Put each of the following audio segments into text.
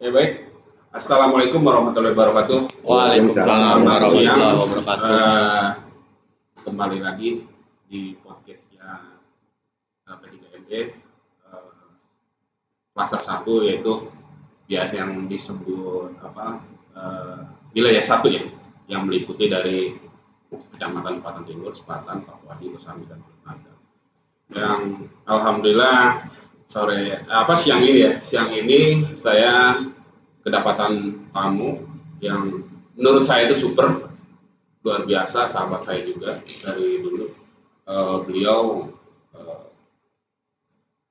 Ya baik. Assalamualaikum warahmatullahi wabarakatuh. Waalaikumsalam warahmatullahi wabarakatuh. Kembali lagi di podcastnya P3MB Pasar 1, yaitu biasa yang disebut wilayah 1 ya, yang meliputi dari Kecamatan Selatan Timur, Selatan, Pakuadi, Kosambi, dan Cilacap. Yang alhamdulillah siang ini saya kedapatan tamu yang menurut saya itu super luar biasa, sahabat saya juga dari dulu. Beliau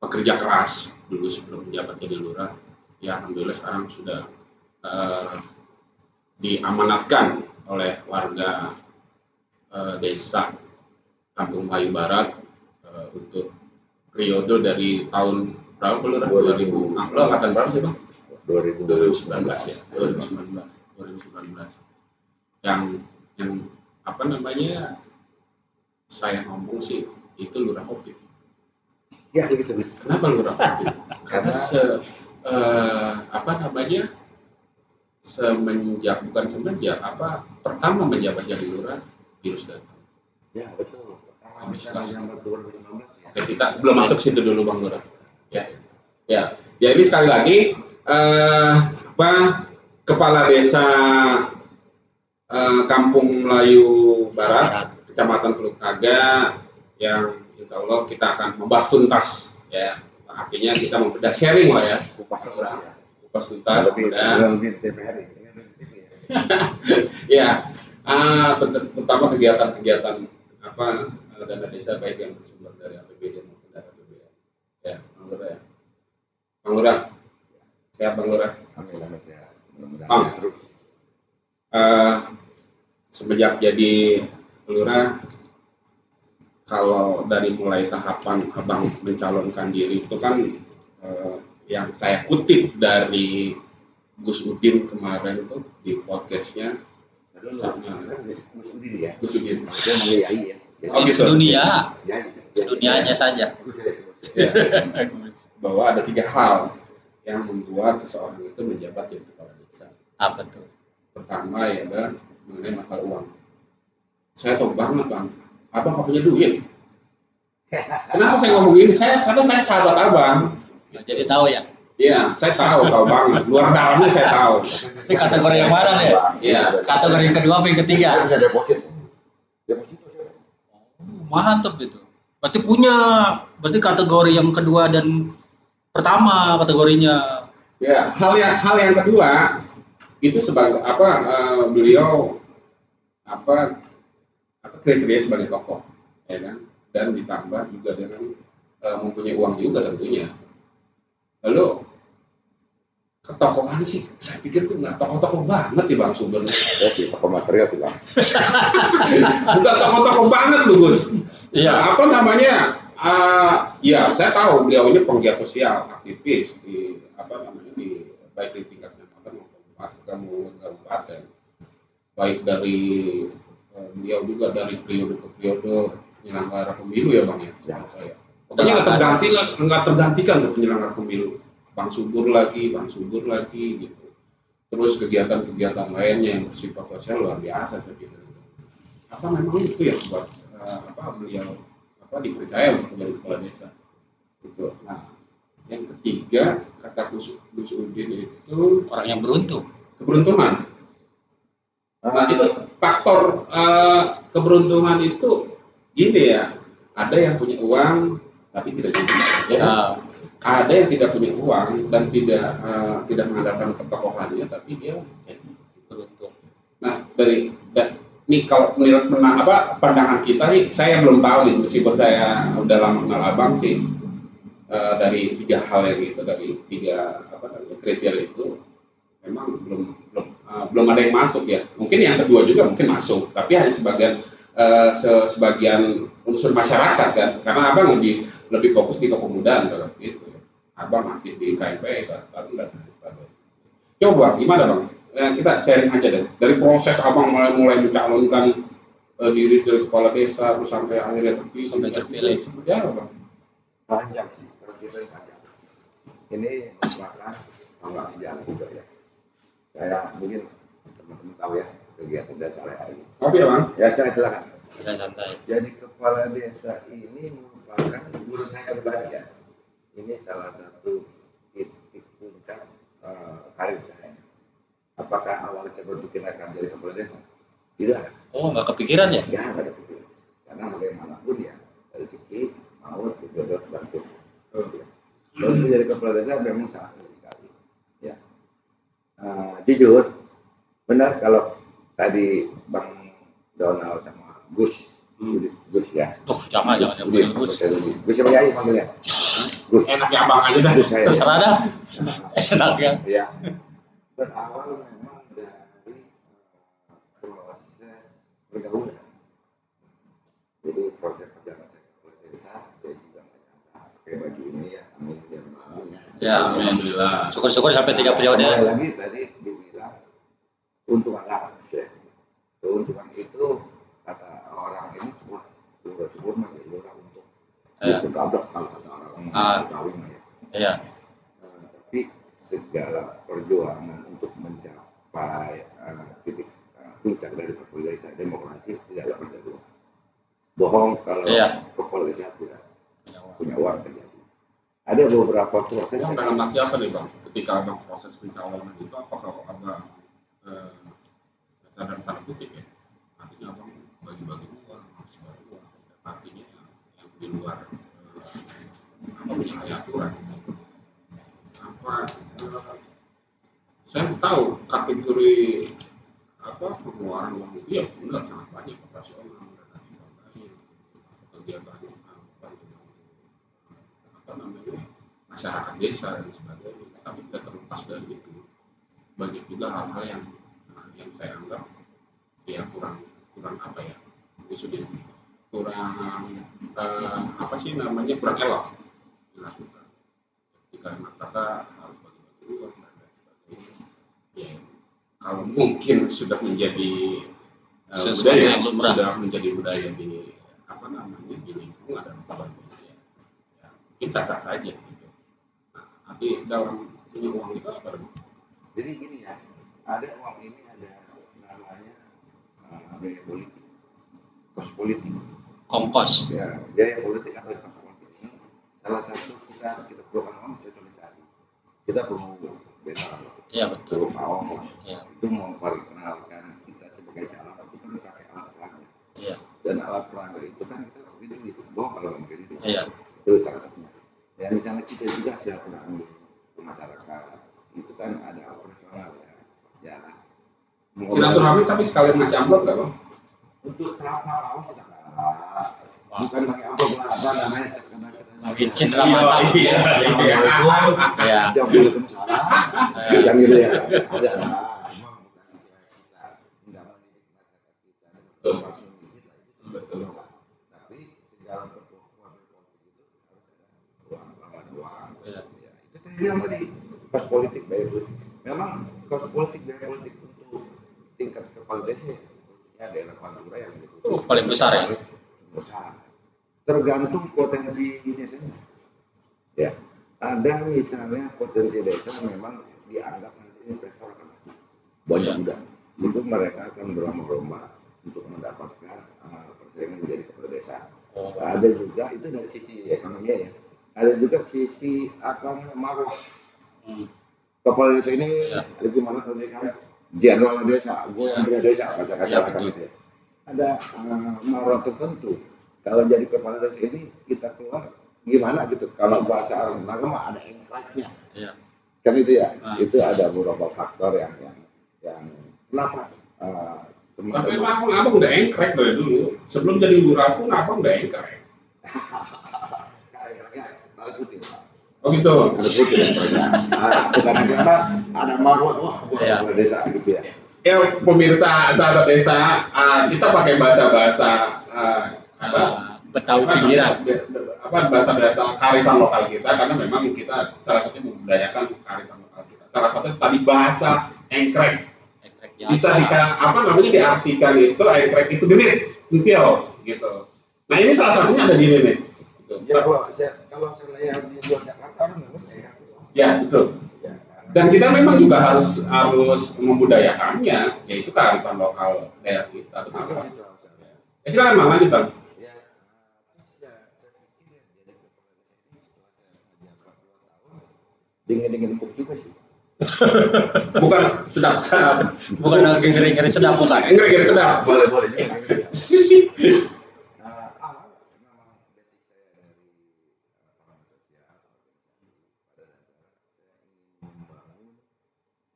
pekerja keras dulu sebelum menjabat jadi lurah. Ya alhamdulillah sekarang sudah diamanatkan oleh warga desa Kampung Melayu Barat untuk periode dari tahun berapa lurah? 2000. Lo angkatan berapa sih Bang? 2019 ya. 2019. Yang apa namanya? Saya ngomong sih itu lurah Covid. Ya begitu. Kenapa lurah Covid? Karena pertama menjabat jadi lurah virus datang. Ya betul. Yang 2019 ya. Oke, kita belum masuk situ dulu Bang Lurah. Ya. Jadi sekali lagi Kepala Desa Kampung Melayu Barat, Kecamatan Teluk Naga, yang insya Allah kita akan membahas tuntas ya. Artinya kita membedah sharing lah ya. Kupas tuntas. Lebih TPR ini. Ya. Terutama kegiatan dana desa baik yang bersumber dari APBD maupun dari APBN. Ya, Bang Lurah ya. Bang Lurah. Sehat Bang Lurah. Alhamdulillah sehat. Mudah-mudahan terus. Semenjak jadi lurah, kalau dari mulai tahapan Abang mencalonkan diri itu kan yang saya kutip dari Gus Udin kemarin tuh di podcastnya. Gus Udin ya. Gus Udin. Dia mengiyakan ya. Oh, gitu. Dunianya saja. Ya. Bahwa ada 3 hal yang membuat seseorang itu menjabat jadi kepala desa. Apa tuh? Pertama ya mengenai masalah uang. Saya tahu banget Bang, Abang gak punya duit. Kenapa saya ngomong ini? Karena saya sahabat Abang. Jadi tahu ya? Iya, saya tahu banget. Luar dalamnya saya tahu. Tapi kategori yang mana nih? Iya. Kategori yang kedua apa yang ketiga? Ada deposit. Mantap itu. Berarti kategori yang kedua dan pertama kategorinya. Ya, hal yang kedua itu sebagai beliau kriteria sebagai tokoh, ya kan? Dan ditambah juga dengan mempunyai uang juga tentunya. Lalu ketokohan sih, saya pikir tuh nggak tokoh-tokoh banget ya Bang sumbernya. Ada sih tokoh material sih Bang. Bukan tokoh-tokoh banget loh Gus. Iya. Ya saya tahu beliau ini penggiat sosial, aktivis di baik di tingkat kecamatan maupun kabupaten. Baik dari beliau juga dari periode ke periode penyelenggara pemilu ya Bang ya. Saya. Pokoknya nggak tergantikan tuh penyelenggara pemilu. Bang subur lagi gitu. Terus kegiatan-kegiatan lainnya yang bersifat sosial luar biasa saya pikir. Apa memang itu ya buat beliau dipercaya untuk menjadi kepala desa gitu. Nah yang ketiga kata Gus Udin itu Orang yang beruntung. keberuntungan. Nah itu faktor keberuntungan itu gini ya, ada yang punya uang tapi tidak jadi ya. Ada yang tidak punya uang dan tidak mengandalkan ketokohannya tapi dia jadi beruntung. Nah ini kalau menurut pandangan kita nih, saya belum tahu nih meskipun saya udah lama kenal Abang sih, dari 3 hal yang itu, dari 3 kriteria itu memang belum ada yang masuk ya. Mungkin yang kedua juga mungkin masuk, tapi hanya sebagian unsur masyarakat kan, karena Abang lebih fokus di kepemudaan kalau gitu. Abang aktif di KMP dan sebagainya. Coba gimana Bang? Kita sharing aja deh. Dari proses Abang mulai mencalonkan diri dari kepala desa terus sampai akhirnya terpilih seperti apa Bang? Panjang sih, kalau kita panjang. Ini merupakan nggak sejarah juga ya. Saya mungkin teman-teman tahu ya kegiatan desa sehari-hari. Oke bang. Ya saya silakan. Ya santai. Jadi kepala desa ini merupakan, menurut saya pribadi ya, ini salah satu titik puncak karir saya. Apakah awalnya saya berpikir akan jadi kepala desa? Tidak. Oh, nggak kepikiran ya? Ya nggak ada pikiran. Karena bagaimanapun ya rezeki, maut, jodoh dan Tuhan. Kalau menjadi kepala desa memang sangat sulit sekali. Ya. Jujur, benar kalau tadi Bang Donald sama Gus ya. Tuh, jangan Gus. Gus siapa ya panggilnya? Gus. Enaknya abang aja dah. Gus saya. Terserah dah. Enak ya. Ya. Berawal memang dari proses pergaulan. Jadi proses perjalanan saya ke desa, saya juga menyangka pakai baju ini ya, amin ya amin. Ya, Alhamdulillah. syukur-syukur sampai 3 periode. Kembali lagi tadi dibilang keuntungan lah. Ya. Keuntungan itu kata orang ini wah udah syukur mah ya udah untuk itu kabel kalau kata orang kawin ya. Iya. Tapi segala perjuangan untuk mencapai titik puncak dari kepala desa demokrasi tidak pernah dulu. Bohong kalau kepala desa tidak punya uang terjadi. Ada beberapa proses. Yang dalam arti apa nih bang? Ketika abang proses pencalonan itu apakah abang dalam tanda kutip ya? Artinya abang bagi-bagi uang, sebagai uang. Artinya yang di luar apa menyalahi aturan. Saya tahu kategori apa pengeluaran uang itu ya benar sangat banyak operasional dan sebagainya, kegiatan apa namanya masyarakat desa dan sebagainya. Tapi tidak terlepas dari itu banyak juga hal-hal yang saya anggap ya kurang apa ya, maksudnya kurang apa sih namanya kurang elok dilakukan. Jika kata harus bagi-bagi uang dan sebagainya, ya kalau mungkin sudah menjadi budaya, sudah menjadi budaya di apa namanya di lingkungan dan sebagainya, ya mungkin sah-sah saja gitu. Nah, nanti dalam punya uang itu apa? Jadi gini ya, ada uang ini ada namanya biaya politik, kos politik. Ongkos. Ya, biaya politik atau kos politik ini salah satu kita perlukan uang sosialisasi. Kita perlu benar. Iya betul. Perlu ongkos. Iya. Itu memperkenalkan kita sebagai calon itu kan pakai alat peraga. Iya. Dan alat peraga itu kan kita ini bohong kalau mungkin itu. Iya. Itu salah satunya. Ya misalnya kita juga silaturahmi ke masyarakat itu kan ada operasional ya. Silaturahmi tapi sekalian ngasih amplop nggak bang? Untuk tahap-tahap awal kita kalah. Bukan pakai amplop lah apa namanya karena Lagi cendera mata. Iya. Iya. Jam boleh salah. Yang gitu ya. Ada lah. Cuma bukan istilah kita. Enggak mendidik masyarakat kita. Termasuk kita itu betul. Tapi segala pertemuan politik itu harus ada uang, ada uang. Ya. Itu tadi bilang tadi kos politik, biaya politik. Memang kos politik, biaya politik untuk tingkat kepala desa ya daerah Pantura yang paling besar ya. Besar. Tergantung potensi desanya. Ya, ada misalnya potensi desa memang dianggap nanti investor akan masuk banyak mudah. Itu mereka akan berlomba-lomba untuk mendapatkan persaingan menjadi kepala desa. Ada juga itu dari sisi ekonomi ya. Ada juga sisi marwah. Kepala desa ini gimana pendidikan jenderal desa, gue yang desa, kata-kata gitu ya. Ada marwah tertentu. Kalau jadi kepala desa ini kita keluar gimana gitu? Kalau bahasa orang mah ada engkraknya. Iya. Kan itu ya. Itu ada beberapa faktor yang kenapa Tapi abang udah engkrek dari dulu. Sebelum jadi lurah pun abang udah engkrek. Ada putih. Oh gitu. Ada putih. Bukan apa ada marwah kepala desa gitu ya. Ya pemirsa sahabat desa, kita pakai bahasa Betawi pinggiran. Bahasa kearifan lokal kita karena memang kita salah satunya membudayakan kearifan lokal kita. Salah satunya tadi bahasa engkrek. Bisa diartikan itu engkrek itu genit, gentil gitu. Nah ini salah satunya ada di ini nih. Ya kalau saya di luar Jakarta orang nggak ngerti ya. Ya betul. Ya, karena Dan kita memang juga harus membudayakannya, yaitu kearifan lokal daerah kita. Betul. Ya, silakan Bang, lanjut Bang. Ya, saya pikir ya jadi kepala desa ini setelah saya menjabat 2 tahun, dingin-dingin empuk juga sih. Bukan sedap-sedap. Bukan ngeri-ngeri sedap bukan. Ngeri-ngeri sedap. Boleh juga. Awal memang basic saya dari pengamat sosial organisasi pada dasarnya saya ingin membangun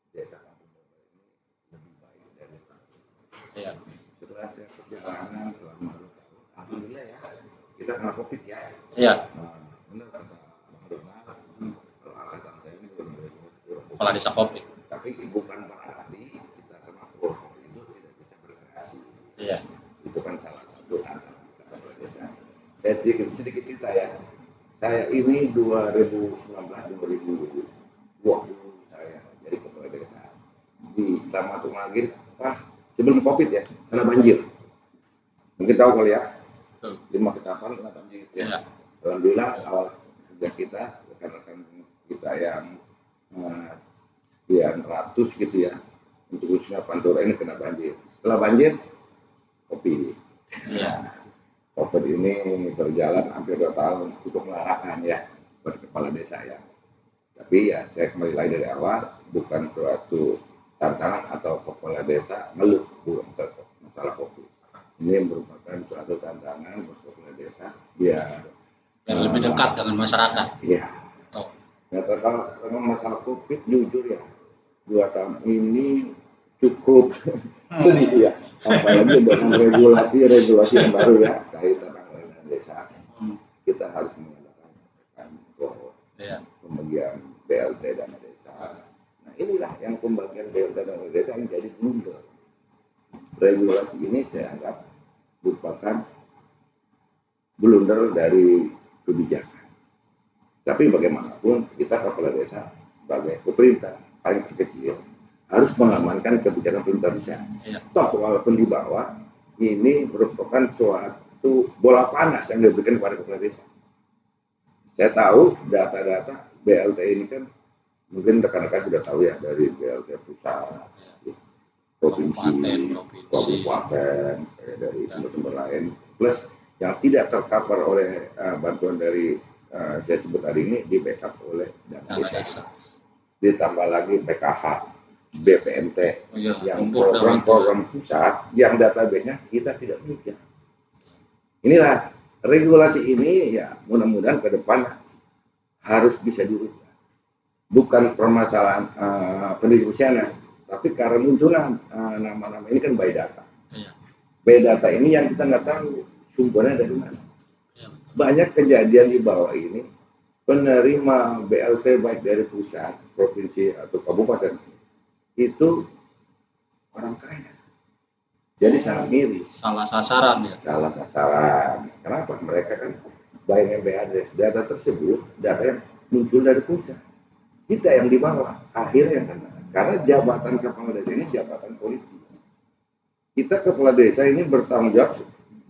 desa kampung Babar ini lebih baik dari sekarang. Iya. Setelah saya perjalanan selama 2 tahun, alhamdulillah ya kita kena COVID ya. Iya. Benar kata Bang Donald, kalau angkatan saya ini belum beres-beres Kepala desa kopi. tapi bukan berarti kita kena COVID itu tidak bisa berkreasi. Iya. Itu kan salah satu tantangan kepala desa. Saya sedikit cerita ya. Saya ini 2019-2020 saya jadi kepala desa di Taman Tumagir pas sebelum COVID ya, kena banjir. Mungkin tahu kali ya, 5 kecamatan kena banjir ya. Iya. Alhamdulillah awal kerja kita, rekan-rekan kita yang sekian ratus gitu ya, untuk khususnya Pantura ini kena banjir. Setelah banjir, COVID. Iya. COVID ini berjalan hampir 2 tahun, cukup melelahkan ya buat kepala desa ya. Tapi ya saya kembali lagi dari awal, bukan suatu tantangan atau kepala desa ngeluh, bukan masalah COVID. Ini merupakan suatu tantangan buat kepala desa biar lebih dekat dengan masyarakat. Iya. Oh. Ya, kalau memang masalah COVID jujur ya, 2 tahun ini cukup sedih ya. Apalagi dengan regulasi yang baru ya kaitan dengan desa. Kita harus menggunakan pembagian BLT dana desa. Nah inilah yang pembagian BLT dana desa yang jadi blunder. Regulasi ini saya anggap merupakan blunder dari kebijakan. Tapi bagaimanapun kita kepala desa sebagai pemerintah paling terkecil harus mengamankan kebijakan pemerintah desa. Toh walaupun di bawah ini merupakan suatu bola panas yang diberikan kepada kepala desa. Saya tahu data-data BLT ini kan mungkin rekan-rekan sudah tahu ya dari BLT pusat, provinsi, kabupaten, dari sumber-sumber lain, plus yang tidak tercover oleh bantuan dari saya sebut tadi ini di backup oleh dana desa. Ditambah lagi PKH, BPNT, yang program-program pusat yang database-nya kita tidak miliki. Inilah regulasi ini ya mudah-mudahan ke depan harus bisa dirubah. Bukan permasalahan pendistribusiannya, tapi karena munculan nama-nama ini kan by data. By data ini yang kita nggak tahu sumbernya dari mana. Banyak kejadian di bawah ini penerima BLT baik dari pusat, provinsi atau kabupaten itu orang kaya. Jadi sangat miris. Salah sasaran ya. Salah sasaran. Kenapa? Mereka kan bayarnya BADES. Data tersebut data yang muncul dari pusat. Kita yang di bawah akhirnya yang kena. Karena jabatan kepala desa ini jabatan politik. Kita kepala desa ini bertanggung jawab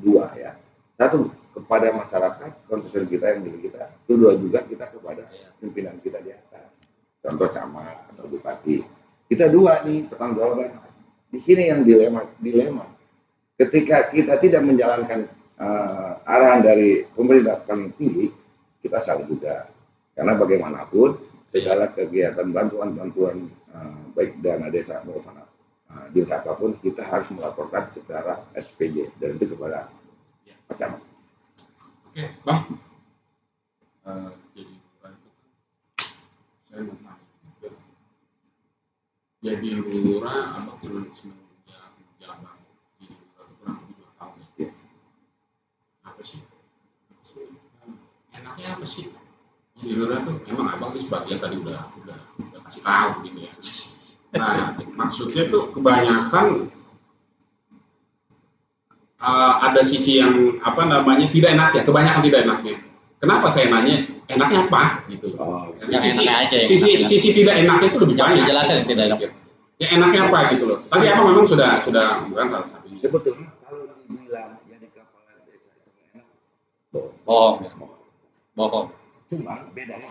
2 ya. 1 kepada masyarakat, konstituen kita yang milik kita. Kedua juga kita kepada pimpinan kita di atas. Contoh camat atau bupati. Kita 2 nih pertanggungjawaban. Di sini yang dilema. Ketika kita tidak menjalankan arahan dari pemerintah kami tinggi, kita salah juga. Karena bagaimanapun segala kegiatan bantuan baik dana desa maupun desa apapun kita harus melaporkan secara SPJ dan itu kepada Pak Camat. Oke, Bang. Jadi saya mau tanya. Jadi lurah atau semenjak menjabat jadi kurang lebih 2 tahun ya. Apa sih? Enaknya apa sih? Jadi lurah tuh emang abang tuh sebagian tadi udah kasih tahu gitu ya. Nah maksudnya tuh kebanyakan ada sisi yang apa namanya tidak enak ya, kebanyakan tidak enaknya. Kenapa saya nanya enaknya apa gitu loh? Sisi tidak enaknya itu lebih banyak. Jelasin tidak enak. Ya enaknya apa gitu loh. Tadi apa memang sudah bukan salah satu. Sebetulnya kalau dibilang jadi kepala desa itu enak, bohong. cuma bedanya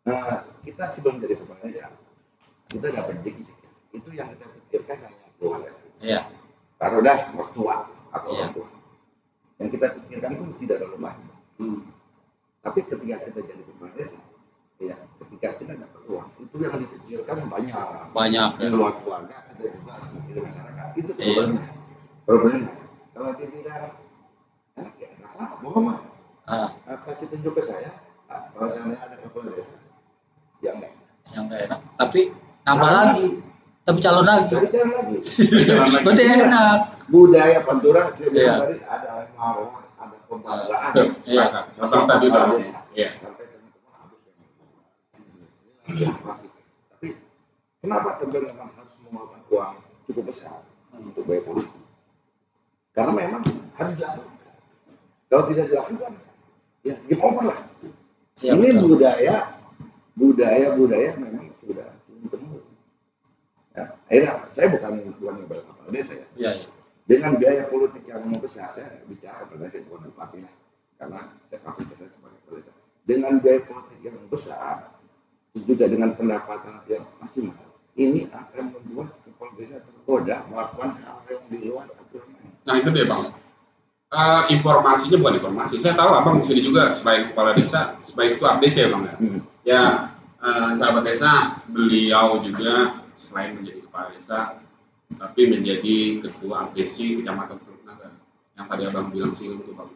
Nah, kita sebelum jadi kepala desa, kita dapat rezeki. Itu yang kita pikirkan hanya keluarga. Iya. Taruh dah mertua atau Iya. orang tua. Yang kita pikirkan pun tidak terlalu banyak. Tapi ketika kita jadi kepala desa, ya, ketika kita dapat uang, itu yang dipikirkan banyak. Banyak. Di luar keluarga ada juga di masyarakat. Itu problemnya. Problemnya. Kalau dia bilang, enak ya enak lah, bohong mah. Kasih tunjuk ke saya. Kalau seandainya ada kepala desa, ya enggak. Yang nggak enak. Tapi nambah lagi. Tapi calon lagi. Cari jalan lagi. Berarti enak. Budaya Pantura saya bilang Iya. tadi ada marwah, ada kebanggaan. Iya. Asal tadi kepala Bang. desa. Iya. Sampai teman-teman habis ya, pasti. Tapi kenapa teman-teman harus mengeluarkan uang cukup besar untuk biaya politik? Karena memang harus dilakukan. Kalau tidak dilakukan, ya game over lah. Iya, Ini betul. budaya memang sudah turun-temurun. Ya, akhirnya saya bukan ngebela kepala desa ya. Iya, iya. Dengan biaya politik yang besar, saya bicara pada saya bukan bupati ya, karena saya kapasitas saya sebagai kepala desa. Dengan biaya politik yang besar, terus juga dengan pendapatan yang maksimal, ini akan membuat kepala desa tergoda melakukan hal yang di luar aturan. Nah itu dia Bang. Informasinya bukan informasi. Saya tahu Abang di sini juga sebagai kepala desa, sebagai ketua desa ya Bang ya. Ya, sahabat desa, beliau juga selain menjadi kepala desa, tapi menjadi ketua APC Kecamatan Teluk Naga. Yang tadi Abang bilang sih itu Bang.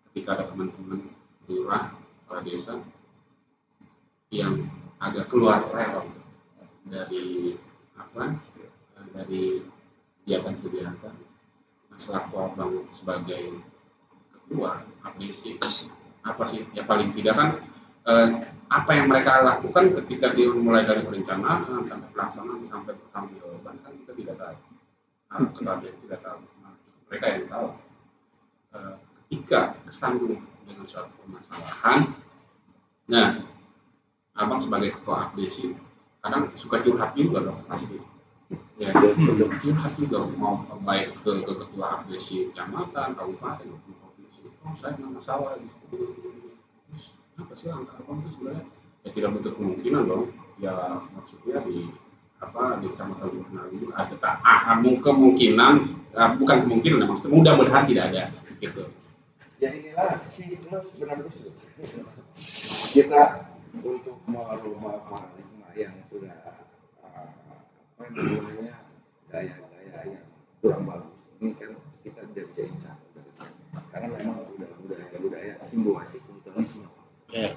Ketika ada teman-teman lurah, kepala desa yang agak keluar rel dari dari kegiatan-kegiatan selaku Abang sebagai ketua APC apa sih ya paling tidak kan apa yang mereka lakukan ketika dia mulai dari perencanaan sampai pelaksanaan sampai pertanggungjawaban kan kita tidak tahu. Ketua tidak tahu. Mereka yang tahu ketika kesandung dengan suatu permasalahan. Nah, Abang sebagai ketua APC kadang suka curhat juga dong pasti. Ya, curhat juga mau baik ke ketua APC kecamatan, kabupaten, maupun provinsi. Oh, saya punya masalah di situ. Terus apa sih langkah Abang itu sebenarnya? Ya tidak menutup kemungkinan dong. Ya maksudnya di kecamatan Buknali itu ada kemungkinan, bukan kemungkinan, maksudnya mudah-mudahan tidak ada gitu. Ya inilah siklus berlangsung. Kita untuk merubah paradigma yang sudah gaya-gaya yang kurang bagus ini kan kita tidak bisa insaf karena memang sudah budaya simbolasi sultanisme. Iya.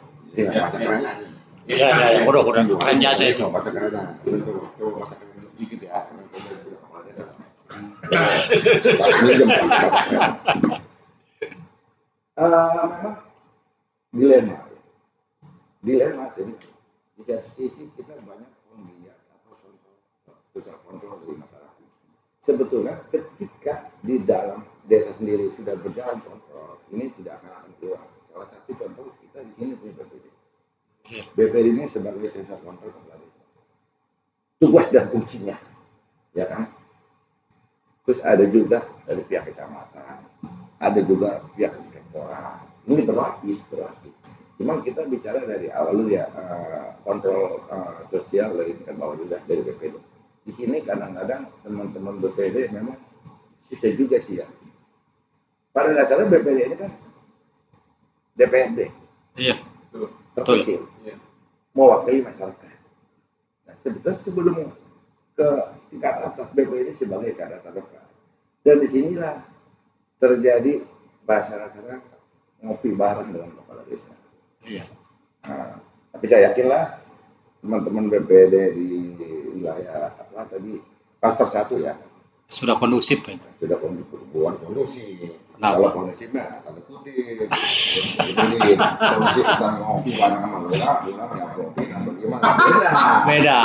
Bahasa kerenan. Iya, udah keren jasa itu. Bahasa kerenan. Coba bahasa kerenan dikit ya. Memang dilema sih. Di satu sisi kita banyak penggiat atau pusat kontrol dari masyarakat. Sebetulnya ketika di dalam desa sendiri sudah berjalan kontrol, ini tidak akan keluar. Salah satu contoh kita di sini punya BPD. BPD ini sebagai sensor kontrol kepala desa. Tugas dan fungsinya, ya kan? Terus ada juga dari pihak kecamatan, ada juga pihak direktorat. Ini berlapis. Cuman kita bicara dari awal dulu ya, kontrol sosial dari tingkat bawah juga dari BPD. Di sini kadang-kadang teman-teman BPD memang susah juga sih ya. Pada dasarnya BPD ini kan DPRD. Iya. Terkecil. Mewakili masyarakat. Nah, sebetulnya sebelum ke tingkat atas BPD sebagai kadar terdekat. Dan disinilah terjadi bahasa-bahasa ngopi bareng dengan kepala desa. Iya. Nah, tapi saya yakinlah teman-teman BPD di wilayah klaster 1 ya Sudah kondusif kan? sudah kondusif. Kenapa? Kalau kondusifnya tanda kutip jadi kondusif kita ngopi bareng sama lurah ya protein atau gimana Beda.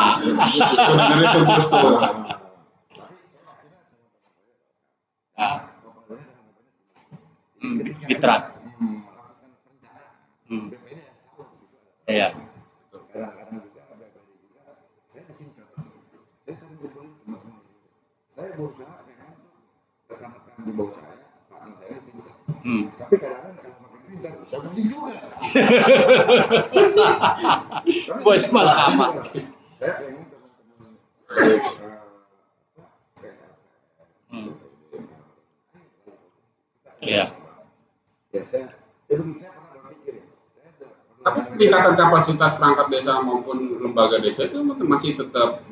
Sebenarnya itu bos tuh. Mitra. Iya. Kadang-kadang juga BPD juga saya di sini saya sering kumpulin teman-teman saya berusaha dengan rekan-rekan di bawah saya rekan saya pintar tapi kadang-kadang kalau makin pintar saya pusing juga Bos malah apa? Saya pengen teman-teman baik Iya. ya saya pernah berpikir ya. Tapi peningkatan kapasitas perangkat desa maupun lembaga desa itu masih tetap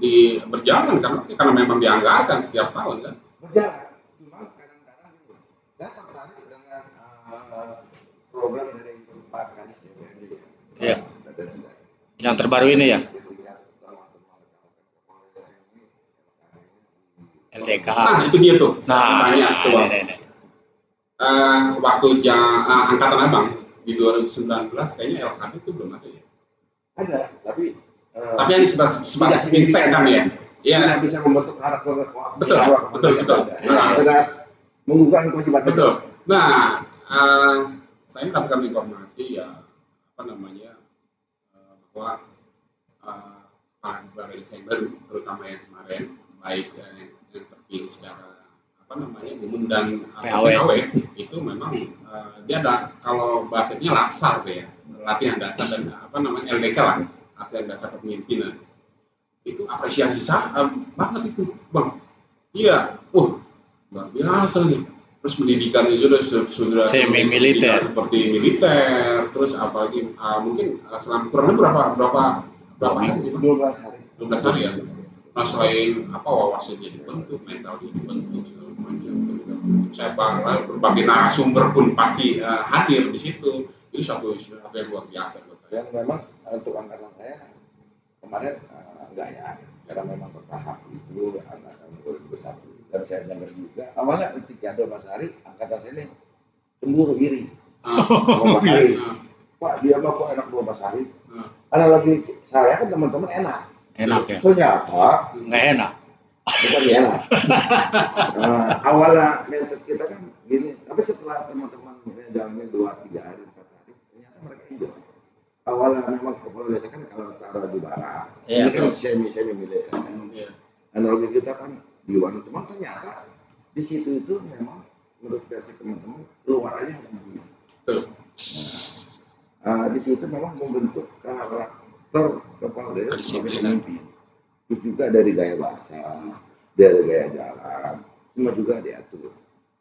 berjalan karena memang dianggarkan setiap tahun kan. Berjalan, cuma kadang-kadang gitu. Saya tertarik dengan program dari Pak Kadis DPRD. Iya. Dan juga Yang terbaru ini ya. LDK. Nah itu dia tuh. Nah, Tanya tuh. ini. Waktu angkatan abang di 2019 kayaknya LKD itu belum ada ya. Ada, tapi yang sebatas fintech kan ya. Iya. Tidak bisa membentuk karakter Betul. Tidak menggugah kewajiban. Betul. Nah, saya mendapatkan informasi ya bahwa para desa yang baru, terutama yang kemarin, baik yang terpilih secara umum dan PAW itu memang dia ada, kalau bahasanya laksar ya, latihan dasar dan LDK lah, latihan dasar kepemimpinan. Itu apresiasi banget itu, Bang. Iya, luar biasa nih. Terus pendidikannya sudah semi militer seperti militer, terus apalagi mungkin selama kurang lebih berapa hari sih, Bang? 12 hari ya. Nah, selain wawasannya dibentuk, mentalnya dibentuk segala macam, saya berbagai narasumber pun pasti hadir di situ. Itu suatu yang luar biasa buat saya. Dan memang untuk angkatan saya kemarin enggak ya, karena memang bertahap itu angkatan 2021. Dan saya dengar juga awalnya ketika 12 hari angkatan saya ini cemburu iri. 12 hari. Pak dia mah kok enak 12 hari. Analogi saya kan teman-teman enak ya. Ternyata nggak enak. Bukan enak. Awalnya mindset kita kan gini, tapi setelah teman-teman jalanin 2-3 hari 4 hari, ternyata mereka enjoy. Awalnya memang kepala desa kan kalau taruh di barang, ini kan semi militer. Analogi kita kan di luar, teman ternyata di situ itu memang menurut versi teman-teman luar aja ada begini. Di situ memang membentuk karakter kepala desa sebagai pemimpin. Terus juga dari gaya bahasa, dari gaya jalan, semua juga diatur.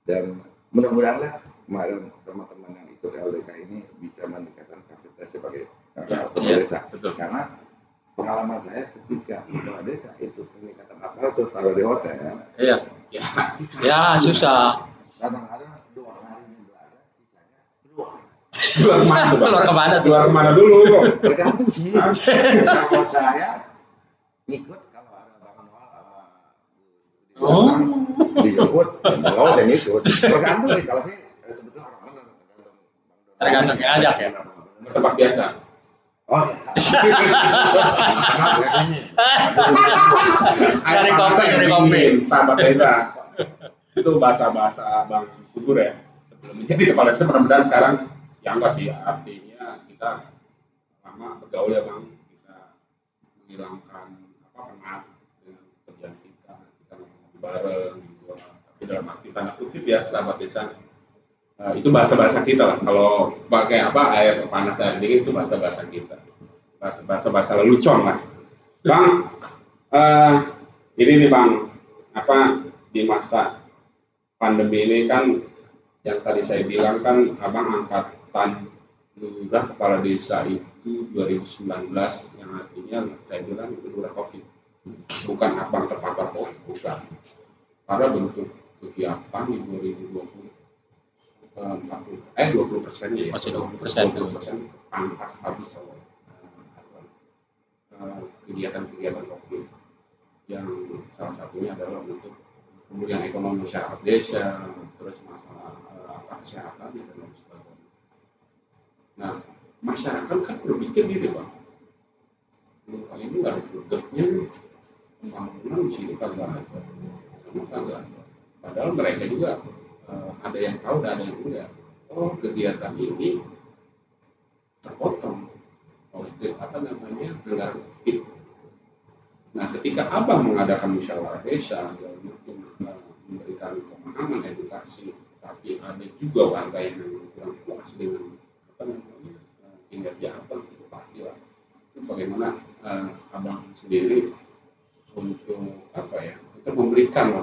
Dan mudah-mudahan kemarin teman-teman yang ikut LDK ini bisa meningkatkan kapasitas sebagai kepala desa. Karena pengalaman saya ketika kepala desa itu peningkatan aparatur taruh di hotel. Ya susah. Kadang-kadang 2 hari belajar, sisanya keluar kemana dulu? Tergantung sih. Kalau saya ngikut kalau ada Bang Noel sama dijemput, mau saya ngikut. Tergantung sih kalau sih sebetulnya orang benar tergantung yang ajak ya. Tempat biasa. Oh, Dari kopi. Sahabat desa. Itu bahasa Bang Subur ya. Sebelum menjadi kepala desa, mudah-mudahan sekarang ya enggak sih, artinya kita lama bergaul ya Bang, kita menghilangkan penat dengan kerjaan kita ngomong bareng gitu. Tapi dalam arti tanda kutip ya sahabat desa. Itu bahasa kita lah. Kalau pakai air panas air dingin itu bahasa kita. Bahasa lelucon lah. Bang, ini nih Bang, di masa pandemi ini kan yang tadi saya bilang kan Abang angkatan lurah kepala desa itu 2019 yang artinya saya bilang itu lurah COVID. Bukan Abang terpapar COVID, bukan. Karena bentuk kegiatan di 2020 20% ya. Masih 20%. Pangkas habis kegiatan COVID yang salah satunya adalah untuk pemulihan ekonomi masyarakat desa, terus masalah kesehatannya dan lain sebagainya. Nah, masyarakat kan berpikir gini Bang, ini nggak ada produknya nih, pembangunan di sini kagak ada, sama kagak ada. Padahal mereka juga ada yang tahu dan ada yang enggak. Oh, kegiatan ini terpotong oleh anggaran COVID. Nah, ketika Abang mengadakan musyawarah desa, mungkin memberikan pemahaman edukasi, tapi ada juga warga yang kurang puas dengan kinerja abang itu pasti lah. Itu bagaimana abang sendiri untuk untuk memberikan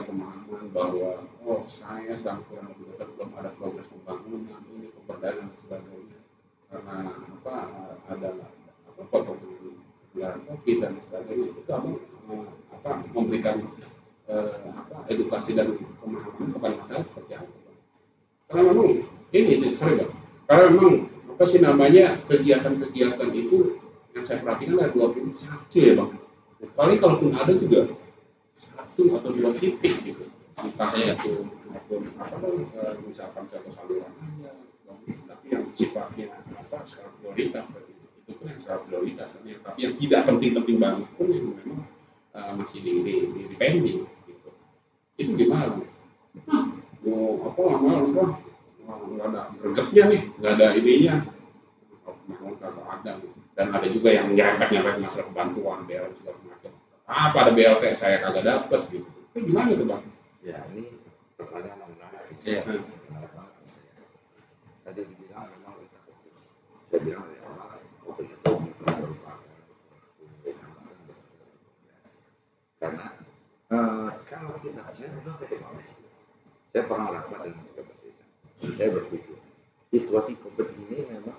pemahaman bahwa saya sedang kurang lebih belum ada progres pembangunan ini pemberdayaan dan sebagainya karena ada potongan anggaran COVID dan sebagainya itu abang memberikan edukasi dan pemahaman kepada masyarakat seperti apa? Karena memang ini sorry bang, karena memang kegiatan-kegiatan itu yang saya perhatikan ada 21 ya bang. Paling kalaupun ada juga 1 atau 2 titik gitu, entah itu misalkan satu saluran aja, tapi yang sifatnya skala prioritas tadi itu pun yang skala prioritas tapi yang tidak penting-penting banget pun yang memang masih di pending gitu. Itu gimana? Lama-lama nggak ada gregetnya nih, nggak ada idenya, memang kagak ada. Dan ada juga yang nyerempet masalah bantuan BLT segala macam. Ada BLT saya kagak dapat gitu. Itu gimana tuh bang? Ya ini pertanyaan yang menarik. Iya. Menarik banget. Tadi dibilang memang kita fokus. Saya bilang dari awal fokus itu bukan merupakan karena kalau saya pernah rapat dengan pejabat desa. Saya berpikir situasi COVID ini memang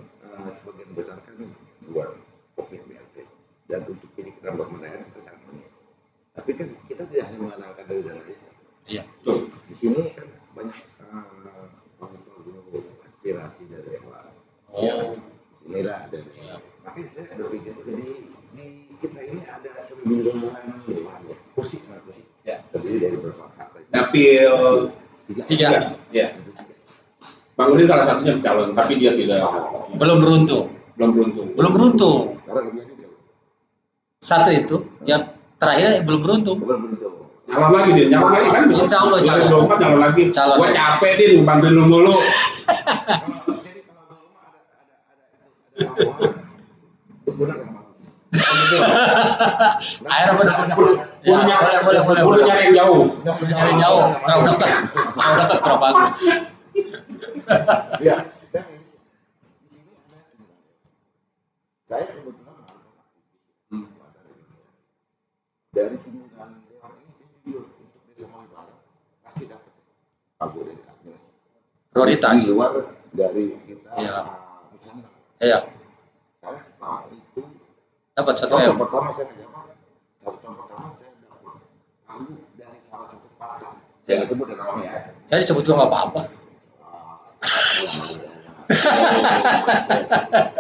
sebagian besar kan buat COVID BLT dan untuk ini kita pemberdayaan kita sangat banyak. Tapi kan kita tidak hanya mengandalkan dari dana desa. Iya. Betul. Di sini kan banyak aspirasi dari yang lain. Di sinilah ada. Makanya saya berpikir di kita ini ada 9 kursi. Ya. Terdiri dari beberapa partai. Dapil 3. Ya. Bang Udin salah satunya calon, tapi dia Belum beruntung. Karena kemudian dia 1 itu yang terakhir belum beruntung. Nyalon lagi kan bisa. Insya Allah nyalon 24 nyalon lagi. Gua capek Din ngebantuin lu mulu. Jadi kalau di rumah ada guna Air apa? Boleh nyari yang jauh. Nyari jauh, terlalu dekat kurang bagus. Ya, saya ini di sini ada 9. Saya kebetulan dari 9 dewan ini saya jujur untuk desa Malibara pasti dapat Pak dari administrasi. Prioritas. Di luar dari kita bercanda. Iya. Saya setelah itu Dapat 1 tahun M. pertama saya menjawab. Tahun pertama saya dapat pagu dari salah satu partai. Saya sebut namanya. Saya disebut juga nggak apa-apa.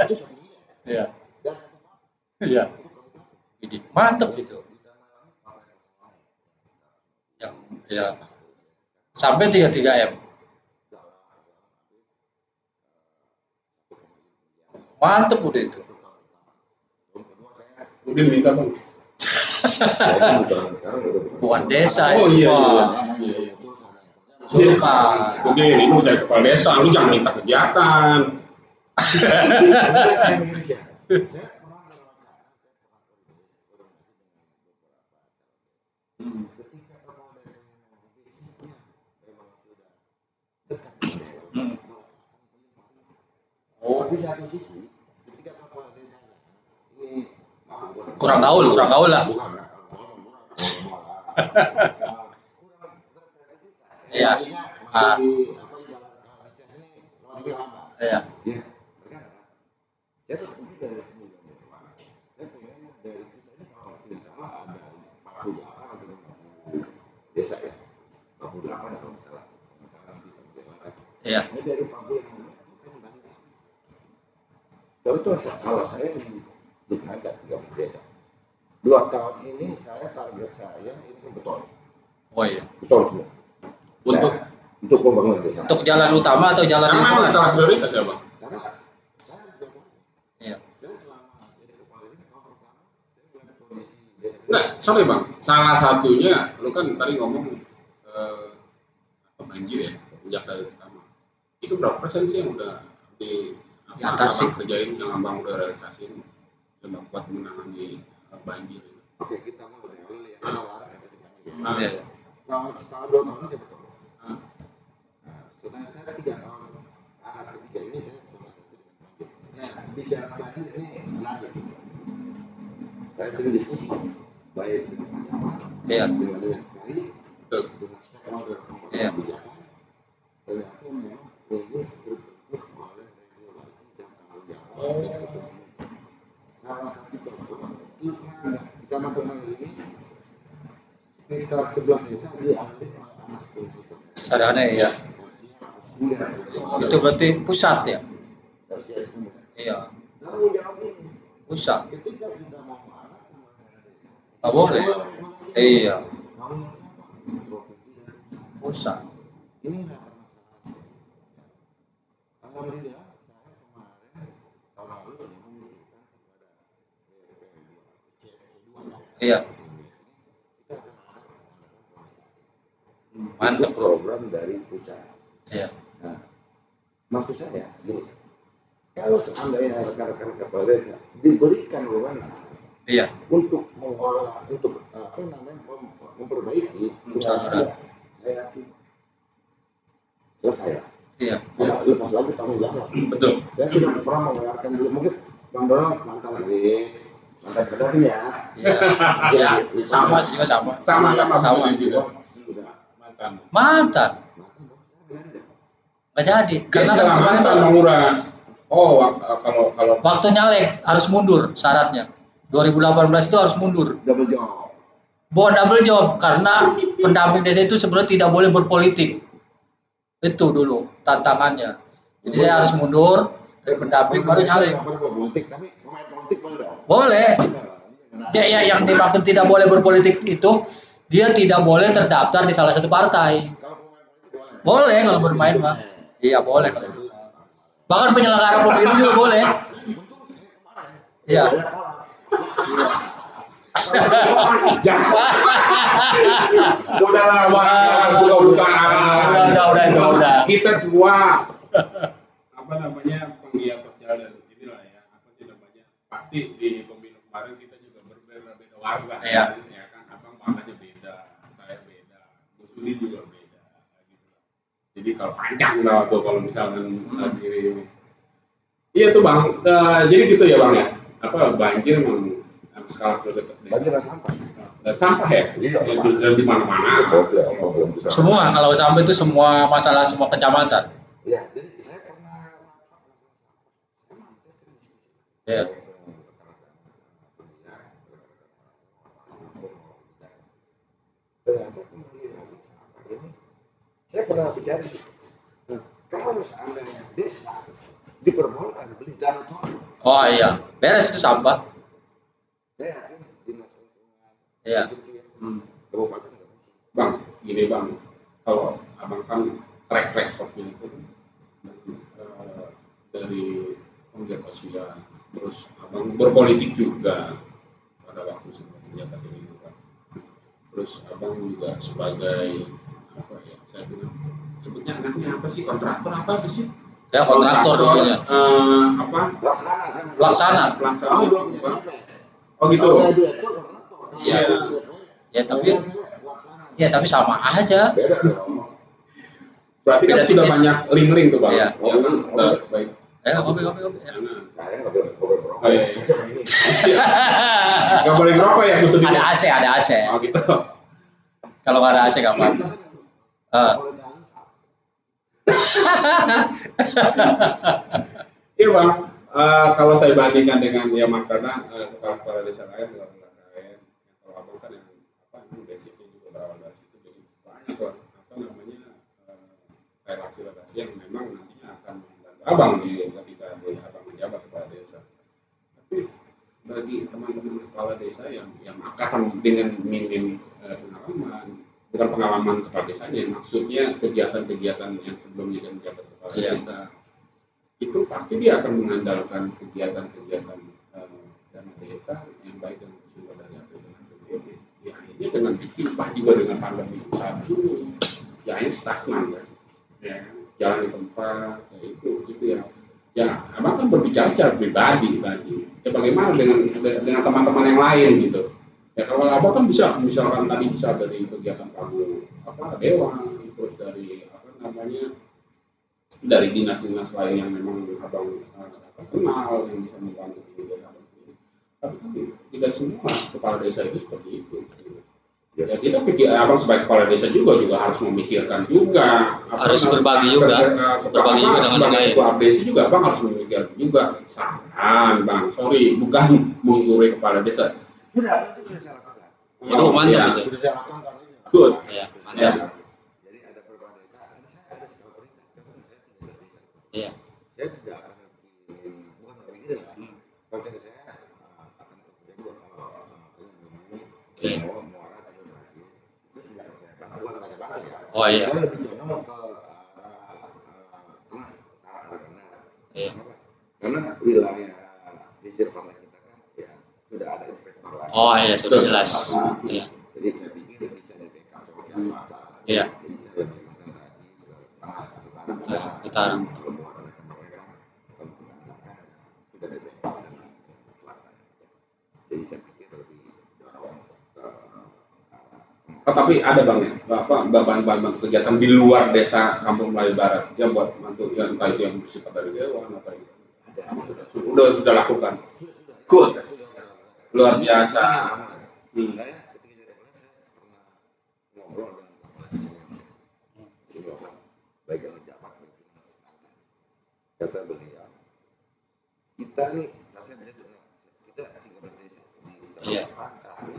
Itu sendiri. Iya. Dan Iya. Mantap itu. Ya. Sampai 33 M. Mantap udah itu. Udin minta bang. Bukan desa Oh itu. iya. Bukan. Udin ini udah kepala desa, lu jangan minta kegiatan. Saya Indonesia. Saya pernah ketika kepala desa memang basicnya memang sudah dekat dengan tapi satu sisi ketika kepala desanya ini Kurang gaul lah. Bukan. Iya. Masih apa ibarat ini lagi lama. Iya. Ya, mereka saya terpikir dari 9 dewan. Saya pengennya dari kita ini kalau tidak salah ada 48 atau 50 desa ya. 48 kalau salah. Iya. Ini dari 40 yang ada, saya pengen bantu. Contoh kalau saya di Penangkat 30 desa. 2 tahun ini target saya ini beton. Oh iya. Beton semua. Untuk pembangunan desa. Untuk jalan utama atau jalan Karena lingkungan? skala prioritas ya bang. Karena saya betul. Iya. Saya selama jadi kepala ini tahun pertama saya melihat kondisi desa. Nah, sorry bang, salah satunya lu kan tadi ngomong banjir ya, sejak dari pertama. Itu berapa persen sih yang udah diatasi? Abang kerjain yang abang udah realisasiin yang buat menangani banjir? Oke, kita mau berdua ya. Kalau ada tadi banjir. Iya. Tahun 2 tahun saya betul. Setelah saya 3 tahun anak ketiga ini saya sudah dengan banjir. Ini bicara tadi ini menarik. Saya sering diskusi baik dengan dinas sekali dengan stakeholder kebijakan. Ternyata memang ini terbentuk oleh regulasi dan tanggung jawab dan kepentingan. Salah satu contoh kita Madura ini sekitar 11 desa diambil oleh anak Sadane ya. Itu berarti pusat ya? Iya. Tanggung jawab ini Pusat. ketika kita mau marah Nggak boleh. Iya. Tanggung jawabnya apa? Provinsi dan Pusat. inilah permasalahan. Alhamdulillah saya kemarin tahun lalu mengusulkan kepada C2 Iya. kita akan mengadakan Mantap bro. program dari pusat. Iya. Nah, maksud saya gini, kalau seandainya rekan-rekan kepala desa diberikan wewenang Iya. untuk mengolah, untuk memperbaiki, saya yakin selesai lah. Iya. Karena lepas lagi tanggung jawab. Betul. Saya tidak pernah mengeluarkan dulu, mungkin Bang Dorong mantan pedagangnya. Iya. Iya. Sama sih juga sama. Sama juga. Mantan. Nggak jadi. Karena kan kemarin mantan tuh mengurang. Oh, kalau waktu nyalek harus mundur syaratnya. 2018 itu harus mundur. Double job. Bukan double job karena pendamping desa itu sebenarnya tidak boleh berpolitik. Itu dulu tantangannya. Jadi saya harus mundur dari pendamping baru nyalek. Politik, tapi pemain politik boleh dong. Boleh. Ya, yang dimaksud tidak boleh berpolitik itu dia tidak boleh terdaftar di salah satu partai. Kalau pemain politik boleh. Boleh kalau bermain mah. Iya boleh kalau. Bahkan penyelenggara pemilu juga boleh. Iya. udah lama udah. Kita semua apa namanya penggiat sosial dan inilah ya apa sih namanya pasti di pemilu kemarin kita juga berbeda-beda warga Iya. ya kan abang warnanya beda saya beda Gus Udi juga beda gitu. Jadi kalau panjang lah tuh kalau misalkan diri iya tuh bang jadi gitu ya bang ya apa banjir memang skala prioritas desa. Banjir dan sampah. Dan sampah ya? Iya. Dan di mana-mana. Problem besar. Semua kalau sampai itu semua masalah semua kecamatan. Iya, jadi saya pernah Iya. Ternyata kembali lagi sampah ini saya pernah bicara kalau seandainya desa diperbolehkan beli danau toba. Oh iya, beres itu sampah. Saya yakin dinas lingkungan. Iya. Kabupaten nggak bisa. Bang, gini bang, kalau abang kan track recordnya itu dari penggiat sosial, terus abang berpolitik juga pada waktu sebelum menjabat ini juga. Terus abang juga sebagai apa ya, saya bilang sebutnya anaknya apa sih kontraktor apa sih? Ya kontraktor dulunya. Apa? Pelaksana. Oh, belum punya sampai. Oh gitu. Kalau saya direktur kontraktor. Iya. Ya tapi sama aja. Beda dong. Berarti kan Beda sudah tipis. banyak link tuh bang. Iya. Ya kan. Baik. Kopi. Ya. Saya nggak boleh merokok. Oh, iya. Itu ini. Gak boleh ngerokok ya maksudnya? Ada AC. Oh gitu. Kalau nggak ada AC nggak apa. Iya bang. Kalau saya bandingkan dengan ya makanan kepala desa lain kalau abang kan yang apa basicnya juga berawal dari situ jadi banyak lah apa namanya relasi-relasi yang memang nantinya akan membantu abang ketika abang menjabat kepala desa. Tapi bagi teman-teman kepala desa yang angkatan dengan minim pengalaman, bukan pengalaman kepala desanya, maksudnya kegiatan-kegiatan yang sebelumnya dia menjabat kepala desa, itu pasti dia akan mengandalkan kegiatan-kegiatan dana desa yang baik dan bersumber dari APBD. Ya akhirnya dengan ditimpa juga dengan pandemi saat ini, ya akhirnya stagnan kan. Ya, jalan di tempat, ya itu ya abang kan berbicara secara pribadi tadi. Ya bagaimana dengan teman-teman yang lain gitu. Ya kalau abang kan bisa misalkan tadi bisa dari kegiatan kamu apa dewan, terus dari apa namanya dari dinas-dinas lain yang memang abang kenal yang bisa membantu di desa Abang ini. Tapi kan tidak semua kepala desa itu seperti itu. Ya kita pikir abang sebagai kepala desa juga harus memikirkan juga Harus berbagi juga. Berbagi juga dengan sebagai lain. kepala desa juga abang harus memikirkan juga saran bang, sorry bukan menggurui kepala desa. Sudah, itu sudah saya lakukan. Itu mantap ya. itu. Sudah saya lakukan kali ini. Good. Iya, Ya. mantap. Jadi ada beberapa desa, ada sekolah perintah, tapi saya 13 desa. Iya. Saya tidak akan bikin, bukan nggak bikin lah. Konten saya akan terjadi kalau Iya. mau muara dan donasi itu tidak akan saya bantu, bukan saya bantu ya. Oh iya. Saya lebih condong ke arah benar. Iya. Kenapa? Karena wilayah di Cirebon kita kan ya sudah ada investor lain. Oh iya, sudah jelas. Iya. Jadi saya pikir bisa di backup sama pihak swasta. Iya. Jadi saya lebih konsentrasi ke tengah utara. Utara. Kalau buat mereka kan kalau kita antarkan sudah di backup dengan swasta. Jadi saya pikir lebih dorong ke Oh, tapi ada bang ya, bahan kegiatan di luar desa Kampung Melayu Barat ya buat bantu yang entah itu yang bersifat dari dewan apa itu sudah lakukan. Good, luar biasa. Saya ketika jadi kepala saya pernah ngobrol dengan kepala desa baik yang jabat baik yang kata beliau kita nih saya bisa bilang kita 13 desa di Iya.